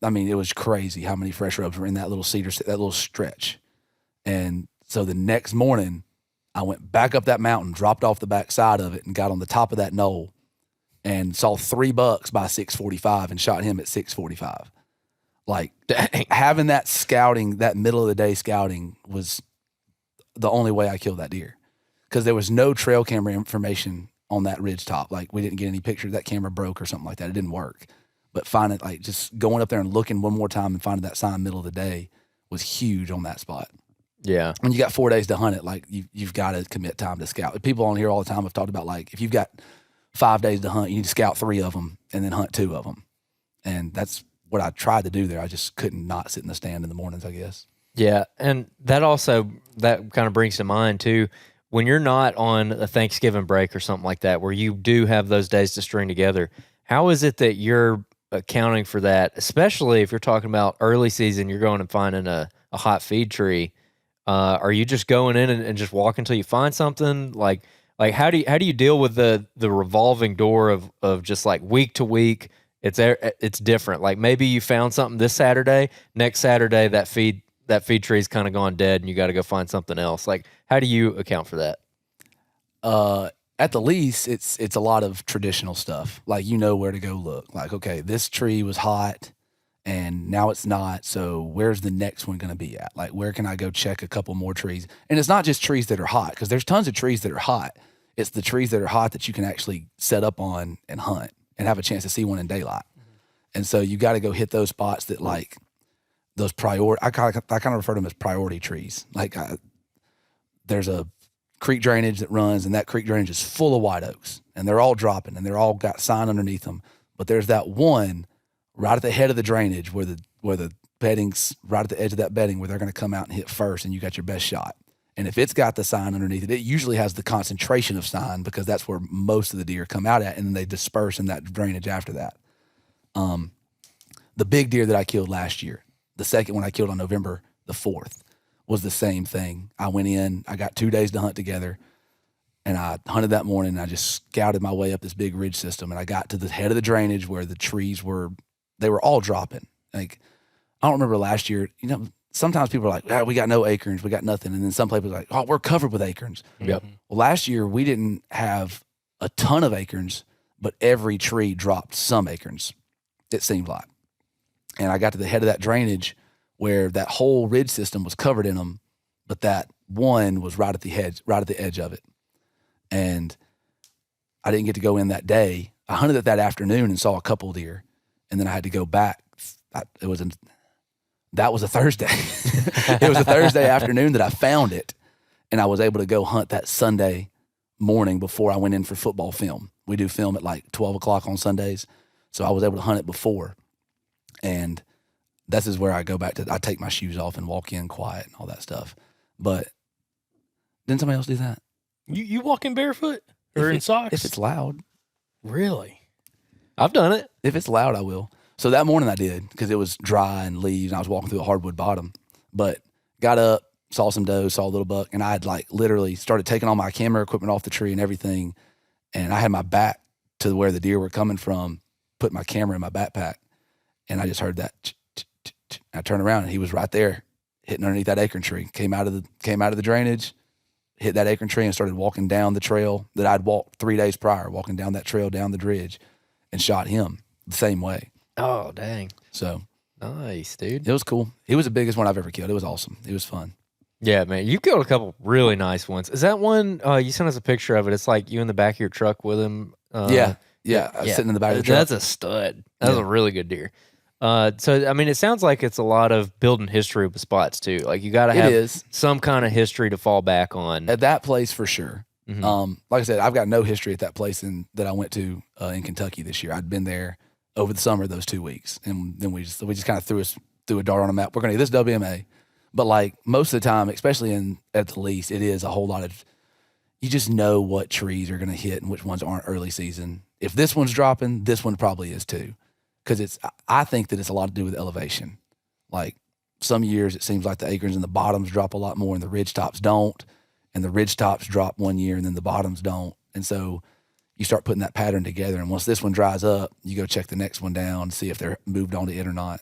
I mean, it was crazy how many fresh rubs were in that little that little stretch. And so the next morning, I went back up that mountain, dropped off the back side of it, and got on the top of that knoll and saw 3 bucks by 6:45 and shot him at 6:45. Like, dang. Having that scouting, that middle of the day scouting was the only way I killed that deer because there was no trail camera information on that ridge top. Like, we didn't get any pictures. That camera broke or something like that. It didn't work. But just going up there and looking one more time and finding that sign middle of the day was huge on that spot. Yeah. When you got 4 days to hunt it, like you've got to commit time to scout. People on here all the time have talked about like if you've got 5 days to hunt, you need to scout 3 of them and then hunt 2 of them. And that's what I tried to do there. I just couldn't not sit in the stand in the mornings, I guess. Yeah. And that kind of brings to mind too, when you're not on a Thanksgiving break or something like that, where you do have those days to string together, how is it that you're accounting for that? Especially if you're talking about early season, you're going and finding a hot feed tree. Are you just going in and just walking until you find something? Like how do you deal with the revolving door of just like week to week? It's different. Like maybe you found something this Saturday, next Saturday that feed tree's kind of gone dead and you got to go find something else. Like how do you account for that? At the lease, it's a lot of traditional stuff. Like you know where to go look. Like okay, this tree was hot. And now it's not, so where's the next one going to be at? Like, where can I go check a couple more trees? And it's not just trees that are hot, because there's tons of trees that are hot. It's the trees that are hot that you can actually set up on and hunt and have a chance to see one in daylight. And so you got to go hit those spots that like those I kind of refer to them as priority trees. Like there's a creek drainage that runs, and that creek drainage is full of white oaks, and they're all dropping, and they're all got sign underneath them. But there's that one right at the head of the drainage where the bedding's right at the edge of that bedding where they're going to come out and hit first and you got your best shot. And if it's got the sign underneath it, it usually has the concentration of sign because that's where most of the deer come out at, and then they disperse in that drainage after that. The big deer that I killed last year, the second one I killed on November the 4th, was the same thing. I went in, I got 2 days to hunt together, and I hunted that morning, and I just scouted my way up this big ridge system, and I got to the head of the drainage where the trees they were all dropping. Like, I don't remember last year, sometimes people are like, we got no acorns, we got nothing. And then some places are like, we're covered with acorns. Yep. Well, last year we didn't have a ton of acorns, but every tree dropped some acorns, it seemed like. And I got to the head of that drainage where that whole ridge system was covered in them, but that one was right at the edge of it. And I didn't get to go in that day. I hunted it that afternoon and saw a couple deer, and then I had to go back. That was a Thursday. It was a Thursday afternoon that I found it, and I was able to go hunt that Sunday morning before I went in for football film. We do film at like 12 o'clock on Sundays, so I was able to hunt it before. And this is where I go back to, I take my shoes off and walk in quiet and all that stuff. But didn't somebody else do that? You walk in barefoot or in socks? If it's loud. Really? I've done it. If it's loud, I will. So that morning I did, because it was dry and leaves and I was walking through a hardwood bottom. But got up, saw some does, saw a little buck, and I had like literally started taking all my camera equipment off the tree and everything. And I had my back to where the deer were coming from, put my camera in my backpack, and I just heard that. I turned around and he was right there, hitting underneath that acorn tree. Came out of the drainage, hit that acorn tree, and started walking down the trail that I'd walked 3 days prior, walking down that trail down the ridge, and shot him the same way. Oh, dang. So Nice, dude. it was cool. He was the biggest one I've ever killed. It was awesome. It was fun. Yeah, man. You killed a couple really nice ones. Is that one, you sent us a picture of it. It's like you in the back of your truck with him. Yeah. Sitting in the back of the truck. That's a stud. That's a really good deer. So, I mean, it sounds like it's a lot of building history with spots, too. Like, you got to have some kind of history to fall back on. At that place, for sure. Mhm. Like I said, I've got no history at that place that I went to in Kentucky this year. I'd been there over the summer, those 2 weeks. And then we just kind of threw a dart on a map. We're going to do this WMA. But, like, most of the time, especially at the lease, it is a whole lot of, you just know what trees are going to hit and which ones aren't early season. If this one's dropping, this one probably is too. Because I think that it's a lot to do with elevation. Like, some years it seems like the acorns and the bottoms drop a lot more and the ridge tops don't. And the ridge tops drop one year and then the bottoms don't. And so you start putting that pattern together. And once this one dries up, you go check the next one down and see if they're moved on to it or not.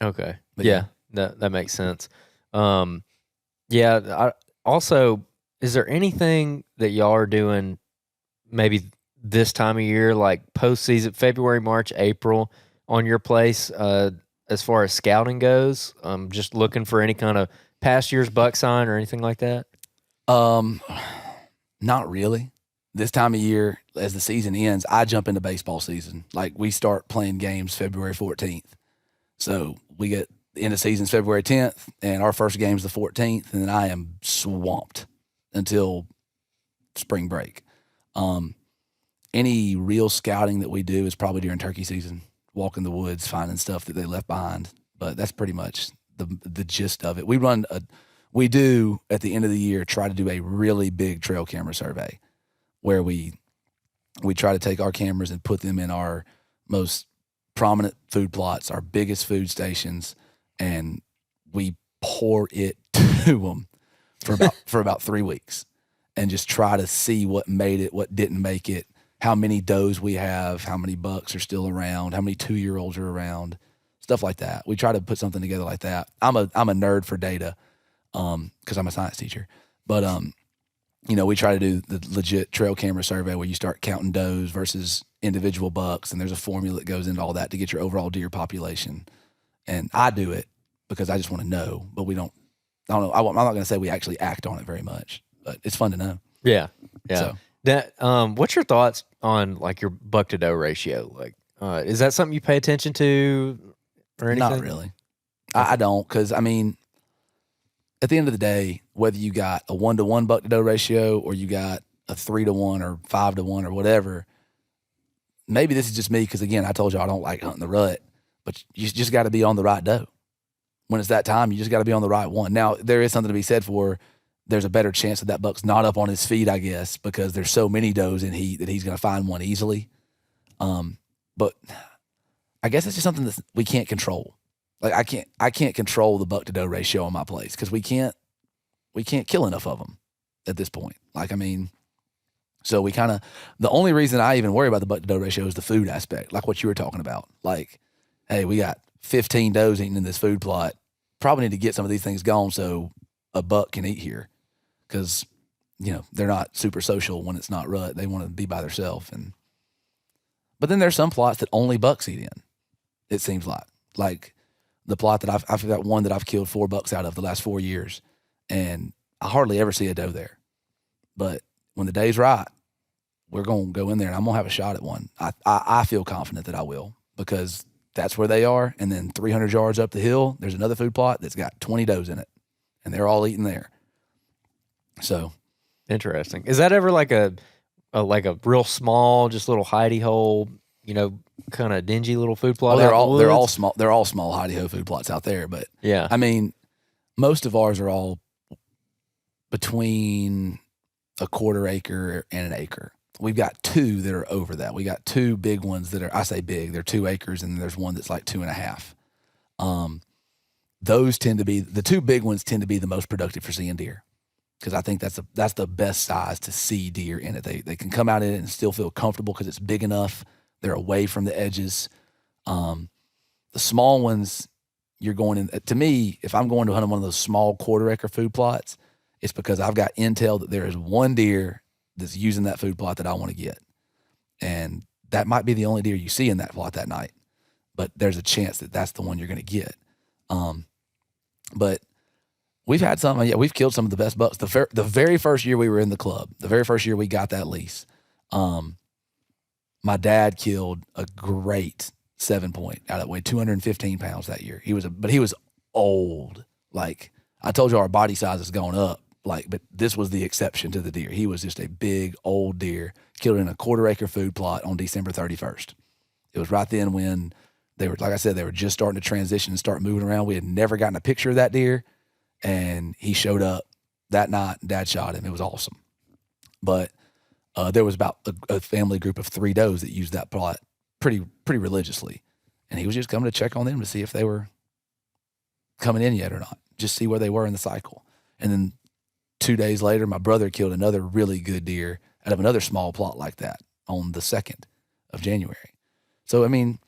Okay. But yeah, that makes sense. Also, is there anything that y'all are doing maybe this time of year, like postseason, February, March, April, on your place, as far as scouting goes? Just looking for any kind of past year's buck sign or anything like that? Not really. This time of year, as the season ends, I jump into baseball season. Like, we start playing games February 14th. So we get the end of season's February 10th, and our first game's the 14th, and then I am swamped until spring break. Any real scouting that we do is probably during turkey season, walking the woods, finding stuff that they left behind. But that's pretty much the gist of it. We do at the end of the year try to do a really big trail camera survey where we try to take our cameras and put them in our most prominent food plots, our biggest food stations, and we pour it to them for about 3 weeks and just try to see what made it, what didn't make it, how many does we have, how many bucks are still around, how many 2-year-olds are around, stuff like that. We try to put something together like that. I'm a nerd for data because I'm a science teacher. But, we try to do the legit trail camera survey where you start counting does versus individual bucks, and there's a formula that goes into all that to get your overall deer population. And I do it because I just want to know, but I don't know. I'm not going to say we actually act on it very much, but it's fun to know. Yeah. Yeah. So, That what's your thoughts on like your buck to doe ratio? Like, is that something you pay attention to or anything? not really. I don't, because I mean, at the end of the day, whether you got a 1-to-1 buck to doe ratio or you got a 3-to-1 or 5-to-1 or whatever, maybe this is just me because, again, I told you I don't like hunting the rut, but you just got to be on the right doe. When it's that time, you just got to be on the right one. Now, there is something to be said for there's a better chance that buck's not up on his feet, I guess, because there's so many does in heat that he's going to find one easily. But I guess it's just something that we can't control. Like, I can't control the buck to doe ratio on my place because we can't kill enough of them at this point. Like, I mean, so the only reason I even worry about the buck to doe ratio is the food aspect, like what you were talking about. Like, hey, we got 15 does eating in this food plot. Probably need to get some of these things gone so a buck can eat here, because they're not super social when it's not rut. They want to be by themselves. But then there's some plots that only bucks eat in. It seems like Like the plot that I've got one that I've killed 4 bucks out of the last 4 years, and I hardly ever see a doe there. But when the day's right, we're going to go in there and I'm going to have a shot at one. I feel confident that I will, because that's where they are. And then 300 yards up the hill, there's another food plot that's got 20 does in it, and they're all eating there. So interesting. Is that ever like a real small, just little hidey hole, kind of dingy little food plot? they're all small. They're all small hidey ho food plots out there. But yeah, I mean, most of ours are all between a quarter acre and an acre. We've got 2 that are over that. We got 2 big ones that are, I say big, they're 2 acres, and there's one that's like 2.5. Those tend to be, the 2 big ones tend to be the most productive for seeing deer, because I think that's the best size to see deer in it. They can come out in it and still feel comfortable because it's big enough. They're away from the edges. The small ones, you're going in, to me, if I'm going to hunt one of those small quarter acre food plots, it's because I've got intel that there is one deer that's using that food plot that I want to get. And that might be the only deer you see in that plot that night, but there's a chance that that's the one you're going to get. But we've had some, we've killed some of the best bucks. The very first year we were in the club, the very first year we got that lease, my dad killed a great 7-point out of, weighed 215 pounds that year. He was old. Like I told you, our body size has gone up. But this was the exception to the deer. He was just a big old deer, killed in a quarter acre food plot on December 31st. It was right then when they were, like I said, they were just starting to transition and start moving around. We had never gotten a picture of that deer, and he showed up that night and Dad shot him. It was awesome. But there was about a family group of 3 does that used that plot pretty religiously. And he was just coming to check on them to see if they were coming in yet or not, just see where they were in the cycle. And then 2 days later, my brother killed another really good deer out of another small plot like that on the 2nd of January. So, I mean,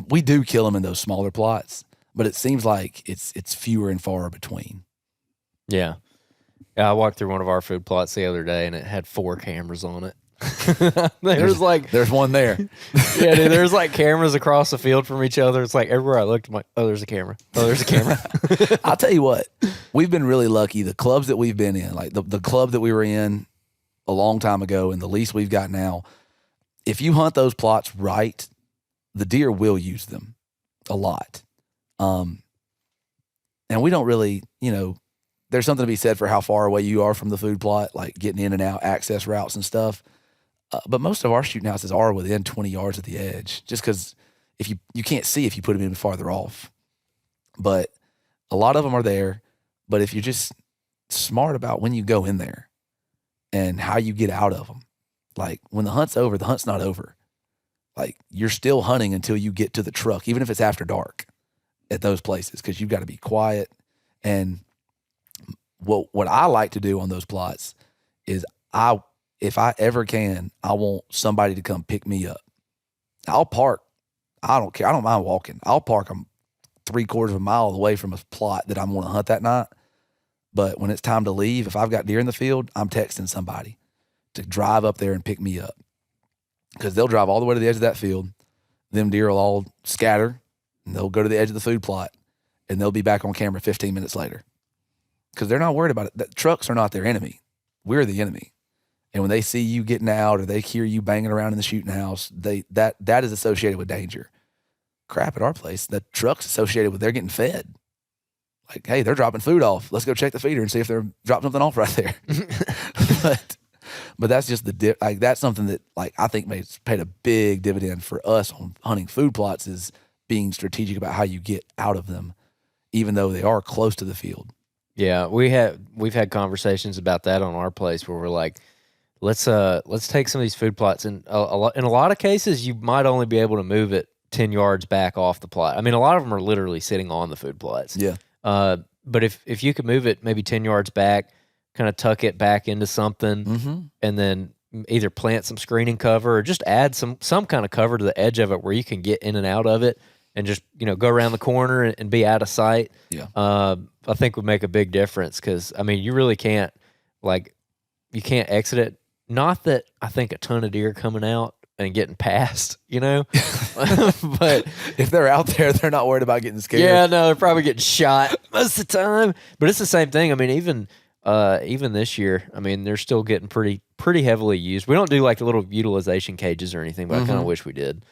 we do kill them in those smaller plots, but it seems like it's fewer and far between. Yeah. I walked through one of our food plots the other day, and it had 4 cameras on it. There's one there. Yeah, dude, there's like cameras across the field from each other. It's like everywhere I looked, I'm like, oh, there's a camera. Oh, there's a camera. I'll tell you what, we've been really lucky. The clubs that we've been in, like the club that we were in a long time ago and the lease we've got now, if you hunt those plots right, the deer will use them a lot. And we don't really, there's something to be said for how far away you are from the food plot, like getting in and out, access routes and stuff. But most of our shooting houses are within 20 yards of the edge, just because if you can't see if you put them in farther off. But a lot of them are there. But if you're just smart about when you go in there and how you get out of them, like when the hunt's over, the hunt's not over. Like you're still hunting until you get to the truck, even if it's after dark at those places, because you've got to be quiet. And what I like to do on those plots is if I ever can, I want somebody to come pick me up. I'll park. I don't care. I don't mind walking. I'll park them 3/4 of a mile away from a plot that I'm going to hunt that night. But when it's time to leave, if I've got deer in the field, I'm texting somebody to drive up there and pick me up, because they'll drive all the way to the edge of that field. Them deer will all scatter, and they'll go to the edge of the food plot, and they'll be back on camera 15 minutes later, because they're not worried about it. The trucks are not their enemy. We're the enemy. And when they see you getting out or they hear you banging around in the shooting house, that is associated with danger. Crap, at our place, the truck's associated with they're getting fed. Like, hey, they're dropping food off. Let's go check the feeder and see if they're dropping something off right there. but that's just that's something that I think paid a big dividend for us on hunting food plots, is being strategic about how you get out of them, even though they are close to the field. Yeah, we've had conversations about that on our place where we're like, let's take some of these food plots, and in a lot of cases you might only be able to move it 10 yards back off the plot. I mean, a lot of them are literally sitting on the food plots. Yeah. But if you could move it maybe 10 yards back, kind of tuck it back into something, and then either plant some screening cover or just add some kind of cover to the edge of it where you can get in and out of it and just go around the corner and be out of sight. Yeah. I think would make a big difference, because I mean you really can't you can't exit it. Not that I think a ton of deer coming out and getting past, but If they're out there, they're not worried about getting scared. yeah, no, they're probably getting shot most of the time. But it's the same thing. I mean, even this year, I mean, they're still getting pretty heavily used. We don't do like the little utilization cages or anything, but I kind of wish we did.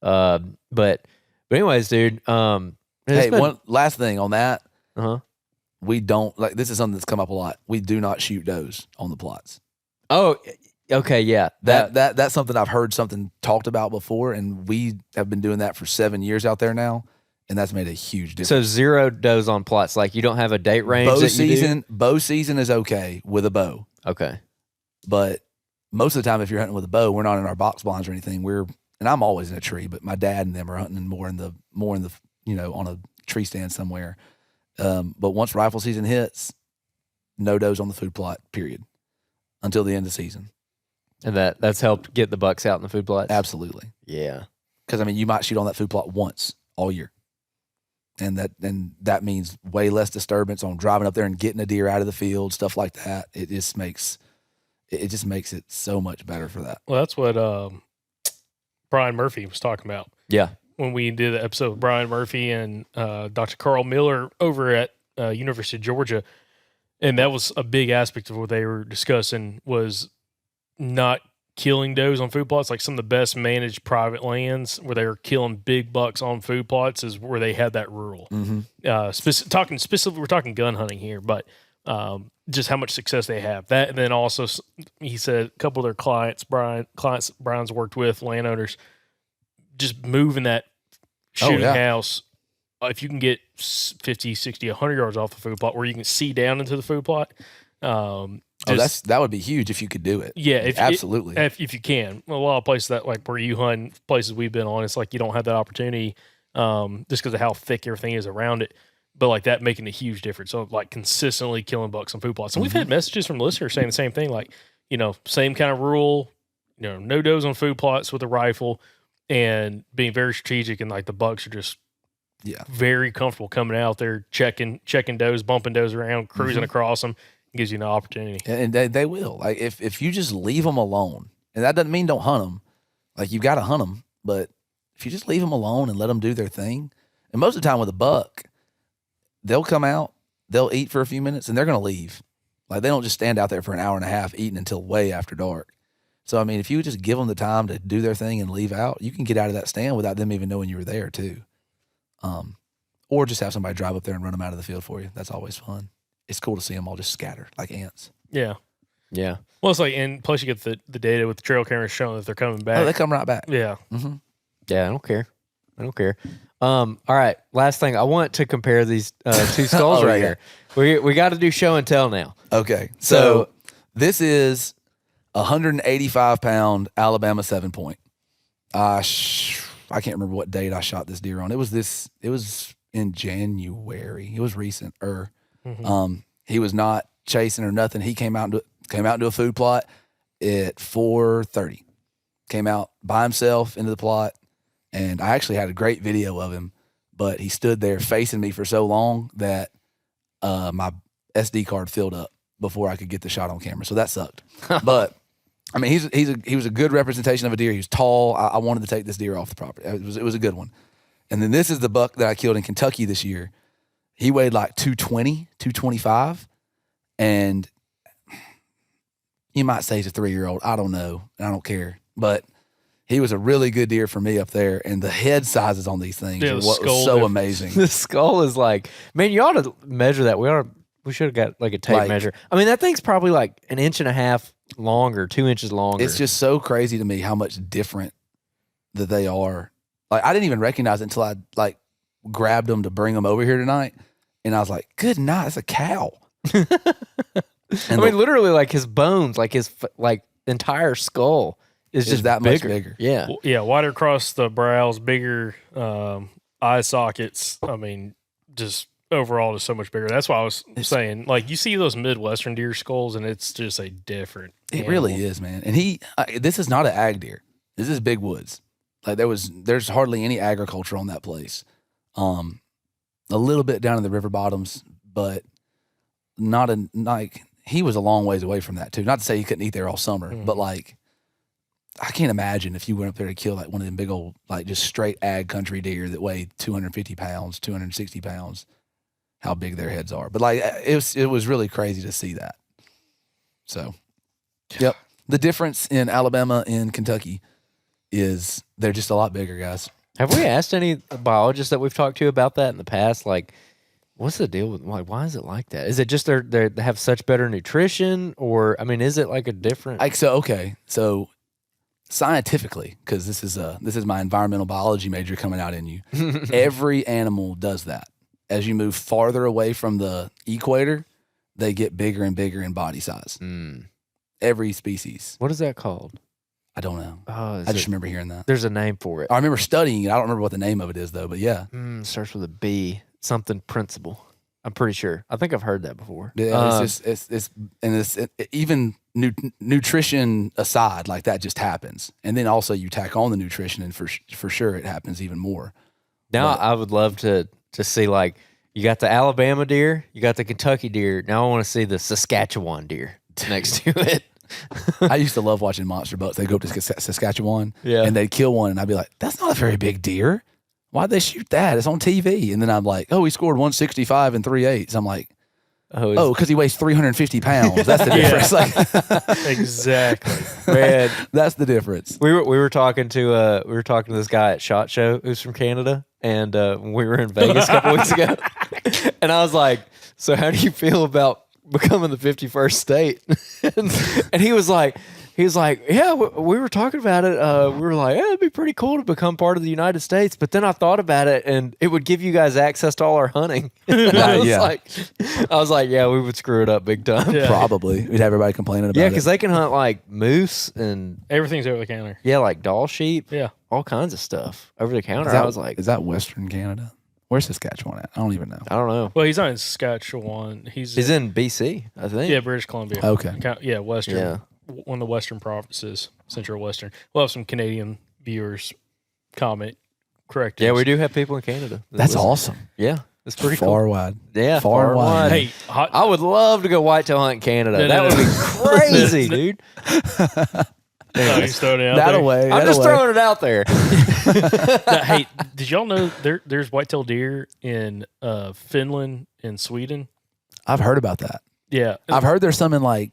But anyways, dude. Hey, one last thing on that. Uh-huh. We don't this is something that's come up a lot. We do not shoot does on the plots. Oh, okay, yeah. That's something I've heard something talked about before, and we have been doing that for 7 years out there now, and that's made a huge difference. So 0 does on plots. Like you don't have a date range. Bow season is okay with a bow. Okay, but most of the time, if you're hunting with a bow, we're not in our box blinds or anything. And I'm always in a tree, but my dad and them are hunting more in the on a tree stand somewhere. But once rifle season hits, no does on the food plot, period, until the end of the season. And that's helped get the bucks out in the food plots? Absolutely. Yeah. Because, I mean, you might shoot on that food plot once all year. And that means way less disturbance on driving up there and getting a deer out of the field, stuff like that. It just makes it so much better for that. Well, that's what Brian Murphy was talking about. Yeah. When we did the episode with Brian Murphy and Dr. Carl Miller over at University of Georgia. And that was a big aspect of what they were discussing was not killing does on food plots. Like some of the best managed private lands where they were killing big bucks on food plots is where they had that rule. Mm-hmm. Talking specifically, we're talking gun hunting here, but just how much success they have. That, and then also he said a couple of their clients Brian's worked with, landowners, just moving that shooting house. If you can get 50, 60, 100 yards off the food plot where you can see down into the food plot. That would be huge if you could do it. Yeah. Absolutely. If you can. A lot of places that like where you hunt, places we've been on, it's like you don't have that opportunity just because of how thick everything is around it. But like that making a huge difference. So like consistently killing bucks on food plots. And we've had messages from listeners saying the same thing, like, same kind of rule, no does on food plots with a rifle and being very strategic, and like the bucks are just very comfortable coming out there, checking does, bumping does around, cruising across them. Gives you an opportunity. And they will. Like if you just leave them alone, and that doesn't mean don't hunt them. Like you've got to hunt them, but if you just leave them alone and let them do their thing, and most of the time with a buck, they'll come out, they'll eat for a few minutes, and they're going to leave. Like they don't just stand out there for an hour and a half eating until way after dark. So, I mean, if you just give them the time to do their thing and leave out, you can get out of that stand without them even knowing you were there too. Or just have somebody drive up there and run them out of the field for you. That's always fun. It's cool to see them all just scattered like ants. Yeah. Yeah. Well, it's like, and plus you get the data with the trail cameras showing that they're coming back. Oh, they come right back. Yeah. Mm-hmm. Yeah, I don't care. All right. Last thing. I want to compare these two skulls here. We got to do show and tell now. Okay. So this is 185-pound Alabama 7-point. I can't remember what date I shot this deer on. It was in January. It was recent. He was not chasing or nothing. He came out into a food plot at 4:30. Came out by himself into the plot, and I actually had a great video of him. But he stood there facing me for so long that my SD card filled up before I could get the shot on camera. So that sucked. But I mean, he was a good representation of a deer. He was tall. I wanted to take this deer off the property. It was a good one. And then this is the buck that I killed in Kentucky this year. He weighed like 220, 225. And you might say he's a 3-year-old. I don't know. I don't care. But he was a really good deer for me up there. And the head sizes on these things are what was so amazing. The skull is like, man, you ought to measure that. We should have got like a tape measure. I mean, that thing's probably like 1.5 inches longer, 2 inches longer. It's just so crazy to me how much different that they are. Like, I didn't even recognize it until I like grabbed them to bring them over here tonight. And I was like, good night, it's a cow. I mean, literally like his bones, like his like entire skull is just that bigger. much bigger. Yeah. Yeah. Wider across the brows, bigger eye sockets. I mean, just overall just so much bigger. That's why I was saying, like, you see those Midwestern deer skulls and it's just a different It really is, man. And this is not an ag deer. This is big woods. Like there's hardly any agriculture on that place. A little bit down in the river bottoms, but he was a long ways away from that too. Not to say he couldn't eat there all summer, but like I can't imagine if you went up there to kill like one of them big old, like just straight ag country deer that weigh 250 pounds, 260 pounds, how big their heads are. But like it was really crazy to see that. So, yep. The difference in Alabama and Kentucky is they're just a lot bigger, guys. Have we asked any biologists that we've talked to about that in the past? Like, what's the deal with, like, why is it like that? Is it just they have such better nutrition, or I mean, is it like a different? Like so scientifically, because this is my environmental biology major coming out in you. Every animal does that. As you move farther away from the equator, they get bigger and bigger in body size. Every species. What is that called? I don't know. Oh, I just remember hearing that. There's a name for it. I remember studying it. I don't remember what the name of it is though, but yeah. Starts with a B. Something principle. I'm pretty sure. I think I've heard that before. Yeah, even nutrition aside, like that just happens. And then also you tack on the nutrition, and for sure it happens even more. Now I would love to see, like, you got the Alabama deer, you got the Kentucky deer. Now I want to see the Saskatchewan deer next to it. I used to love watching monster bucks. They'd go up to Saskatchewan Yeah. and they'd kill one, and I'd be like, that's not a very big deer. Why'd they shoot that? It's on TV. And then I'm like, oh, he scored 165 and 3/8. I'm like, oh, because he weighs 350 pounds. That's the difference. Like, Exactly. Man, that's the difference. we were talking to this guy at SHOT Show who's from Canada, and we were in Vegas a couple weeks ago, and I was like, so how do you feel about becoming the 51st state? and he was like, yeah, we were talking about it. We were like, yeah, it'd be pretty cool to become part of the United States. But then I thought about it, and it would give you guys access to all our hunting. I was like, yeah, we would screw it up big time. Yeah. Probably. We'd have everybody complaining about it. Yeah, because they can hunt like moose and Everything's over the counter. yeah, like doll sheep. Yeah. All kinds of stuff over the counter. I I was like, is that Western Canada? Where's Saskatchewan at? I don't even know. I don't know. Well, he's not in Saskatchewan. He's in BC, I think. yeah, British Columbia. Okay. Yeah, Western. Yeah. One of the Western provinces, Central Western. We'll have some Canadian viewers comment. Correct. Yeah, us. we do have people in Canada. That's awesome. Yeah, it's pretty Far cool. wide. Yeah, far and wide. Hey, I would love to go whitetail hunt in Canada. No, that no, would no. be crazy, dude. he's throwing it out That there. away. I'm just throwing it out there. Now, hey, did y'all know there's whitetail deer in Finland and Sweden? I've heard about that. Yeah. I've heard there's some in like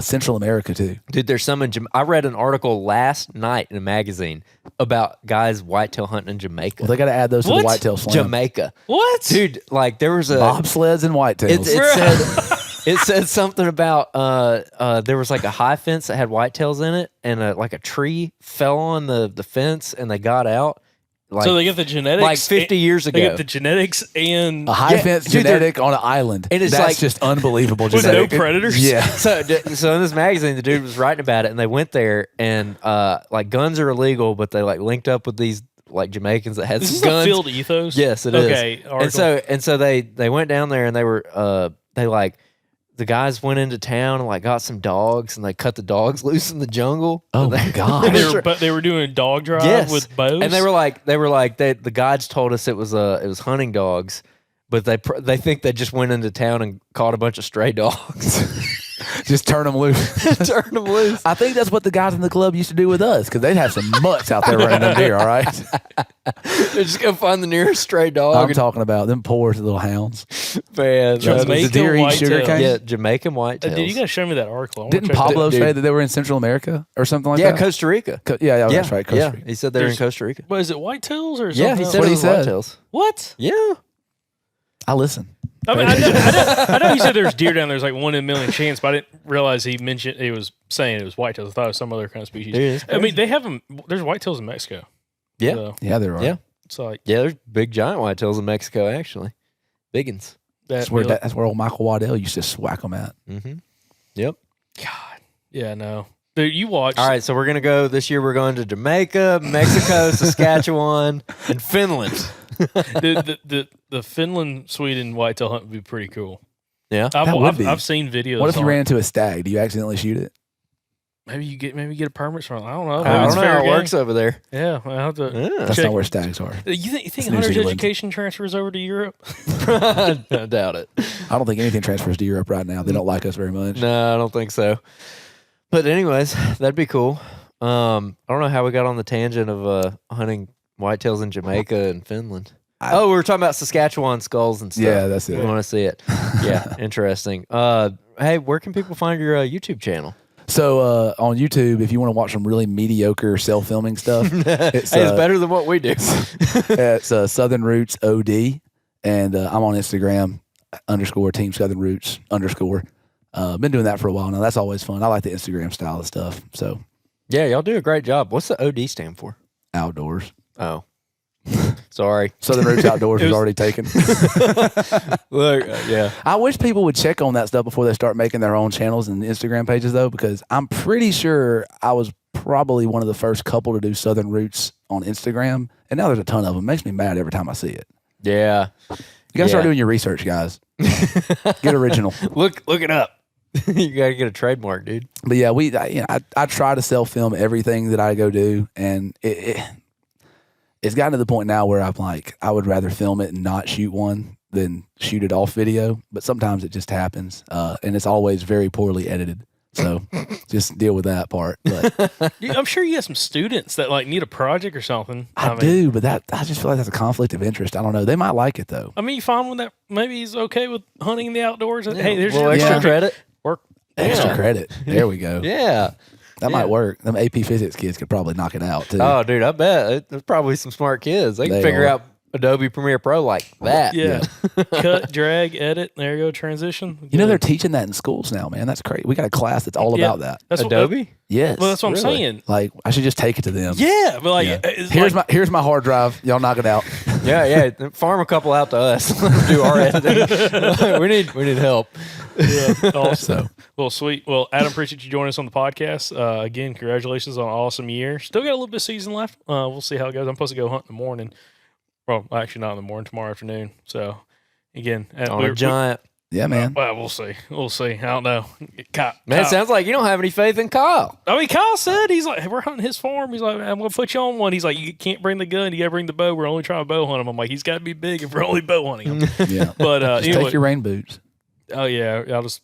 Central America too. Dude, there's some in I read an article last night in a magazine about guys whitetail hunting in Jamaica. Well, they got to add those to the What? whitetail slam. Jamaica. What? Dude, like there was a Bobsleds and whitetails. it said something about there was like a high fence that had whitetails in it, and like a tree fell on the fence, and they got out. Like, So they get the genetics. like 50 years ago. They get the genetics and a high fence dude, they're- genetic on an island. And it's That's like- just unbelievable. with no genetic. predators. Yeah. so in this magazine, the dude was writing about it, and they went there, and like guns are illegal, but they like linked up with these like Jamaicans that had Is some this a guns. field ethos? Yes, it is. Okay. And so they went down there, and they were they like the guys went into town and like got some dogs, and they cut the dogs loose in the jungle. Oh And my they- gosh. But they were doing a dog drive Yes. with bows. And they were like the guides told us it was hunting dogs, but they think they just went into town and caught a bunch of stray dogs. Just turn them loose. Turn them loose. I think that's what the guys in the club used to do with us, because they'd have some mutts out there running them deer. All right. They're just gonna find the nearest stray dog. I'm talking about them poor little hounds. Man, Jamaican the deer eat whitetail. sugarcane? yeah, Jamaican whitetails. Dude, you gotta show me that article. I wanna Didn't check that- Pablo dude. say that they were in Central America or something like yeah, that? Costa Rica. Yeah, that's right. Costa Rica. He said they're in There's- Costa Rica. What is it? Whitetails or Yeah, something? he said what it he was said. whitetails. What? Yeah. I listen. I mean, I know he said there's deer down there. There's like 1 in a million chance, but I didn't realize he mentioned he was saying it was whitetails. I thought it was some other kind of species. Dude, it's I mean, crazy. they have them. There's whitetails in Mexico. Yeah. So Yeah, there are. Yeah. it's like Yeah, there's big giant whitetails in Mexico, actually. Biggins. That's where old Michael Waddell used to whack them at. Mm-hmm. Yep. God. Yeah, no. Dude, you watch. All right, so we're going to go this year. We're going to Jamaica, Mexico, Saskatchewan, and Finland. The Finland Sweden whitetail hunt would be pretty cool. Yeah. That would be. I've seen videos. What if you on ran it. into a stag? Do you accidentally shoot it? Maybe you get a permit from. I don't know. I Maybe don't it's know fair how it game. works over there. Yeah, I have to. Yeah. That's check. not where stags are. You think New hunters Zealand. education transfers over to Europe? I doubt it. I don't think anything transfers to Europe right now. They don't like us very much. No, I don't think so. But anyways, that'd be cool. I don't know how we got on the tangent of hunting whitetails in Jamaica and Finland. We were talking about Saskatchewan skulls and stuff. Yeah, that's it. We want to see it. Yeah, interesting. Hey, where can people find your YouTube channel? So on YouTube, if you want to watch some really mediocre self-filming stuff, it's better than what we do. it's Southern Roots OD, and I'm on Instagram _Team Southern Roots _. Been doing that for a while now. That's always fun. I like the Instagram style of stuff. So yeah, y'all do a great job. What's the OD stand for? Outdoors. Oh, sorry. Southern Roots Outdoors was already taken. Look, yeah. I wish people would check on that stuff before they start making their own channels and Instagram pages, though, because I'm pretty sure I was probably one of the first couple to do Southern Roots on Instagram, and now there's a ton of them. It makes me mad every time I see it. Yeah. You got to start doing your research, guys. Get original. Look it up. You got to get a trademark, dude. But yeah, I try to self-film everything that I go do, and it's gotten to the point now where I'm like, I would rather film it and not shoot one than shoot it off video. But sometimes it just happens, and it's always very poorly edited. So just deal with that part. But I'm sure you have some students that like need a project or something. I do, but I just feel like that's a conflict of interest. I don't know. They might like it though. I mean, you find one that maybe he's okay with hunting in the outdoors. And, hey, there's a little your extra credit. Work. Extra credit. There we go. Yeah. That might work. Them AP Physics kids could probably knock it out too. Oh, dude, I bet. There's probably some smart kids. They can figure out Adobe Premiere Pro like that. Yeah. Cut, drag, edit. There you go. Transition. You know, they're teaching that in schools now, man. That's crazy. We got a class that's all about that. That's Adobe? Yes. Well, that's what I'm saying. Like, I should just take it to them. Yeah. But like, Here's my hard drive. Y'all knock it out. Yeah. Farm a couple out to us. Do our editing. we need help. Yeah. Awesome. So. Well, sweet. Well, Adam, appreciate you joining us on the podcast. Again, congratulations on an awesome year. Still got a little bit of season left. We'll see how it goes. I'm supposed to go hunt in the morning. Well, actually not in the morning, tomorrow afternoon. So, again. On a giant. Yeah, man. Well, we'll see. We'll see. I don't know. Kyle, it sounds like you don't have any faith in Kyle. I mean, Kyle said, he's like, we're hunting his farm. He's like, I'm going to put you on one. He's like, you can't bring the gun. You got to bring the bow. We're only trying to bow hunt him. I'm like, he's got to be big if we're only bow hunting him. Yeah. But just anyway, take your rain boots. Oh, yeah. I'll just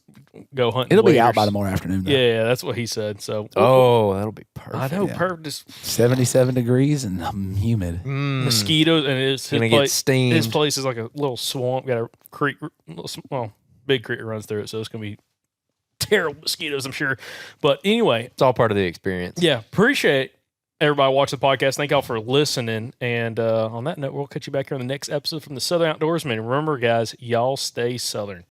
go hunting. It'll be out by tomorrow afternoon, though. Yeah, that's what he said. So, that'll be perfect. I know, perfect. Just 77 degrees and humid. Mosquitoes, and it's gonna get steamed. His place is like a little swamp. Got a creek, big creek that runs through it, so it's gonna be terrible mosquitoes, I'm sure. But anyway, it's all part of the experience. Yeah, appreciate everybody watching the podcast. Thank y'all for listening. And on that note, we'll catch you back here on the next episode from the Southern Outdoorsman. Remember, guys, y'all stay Southern.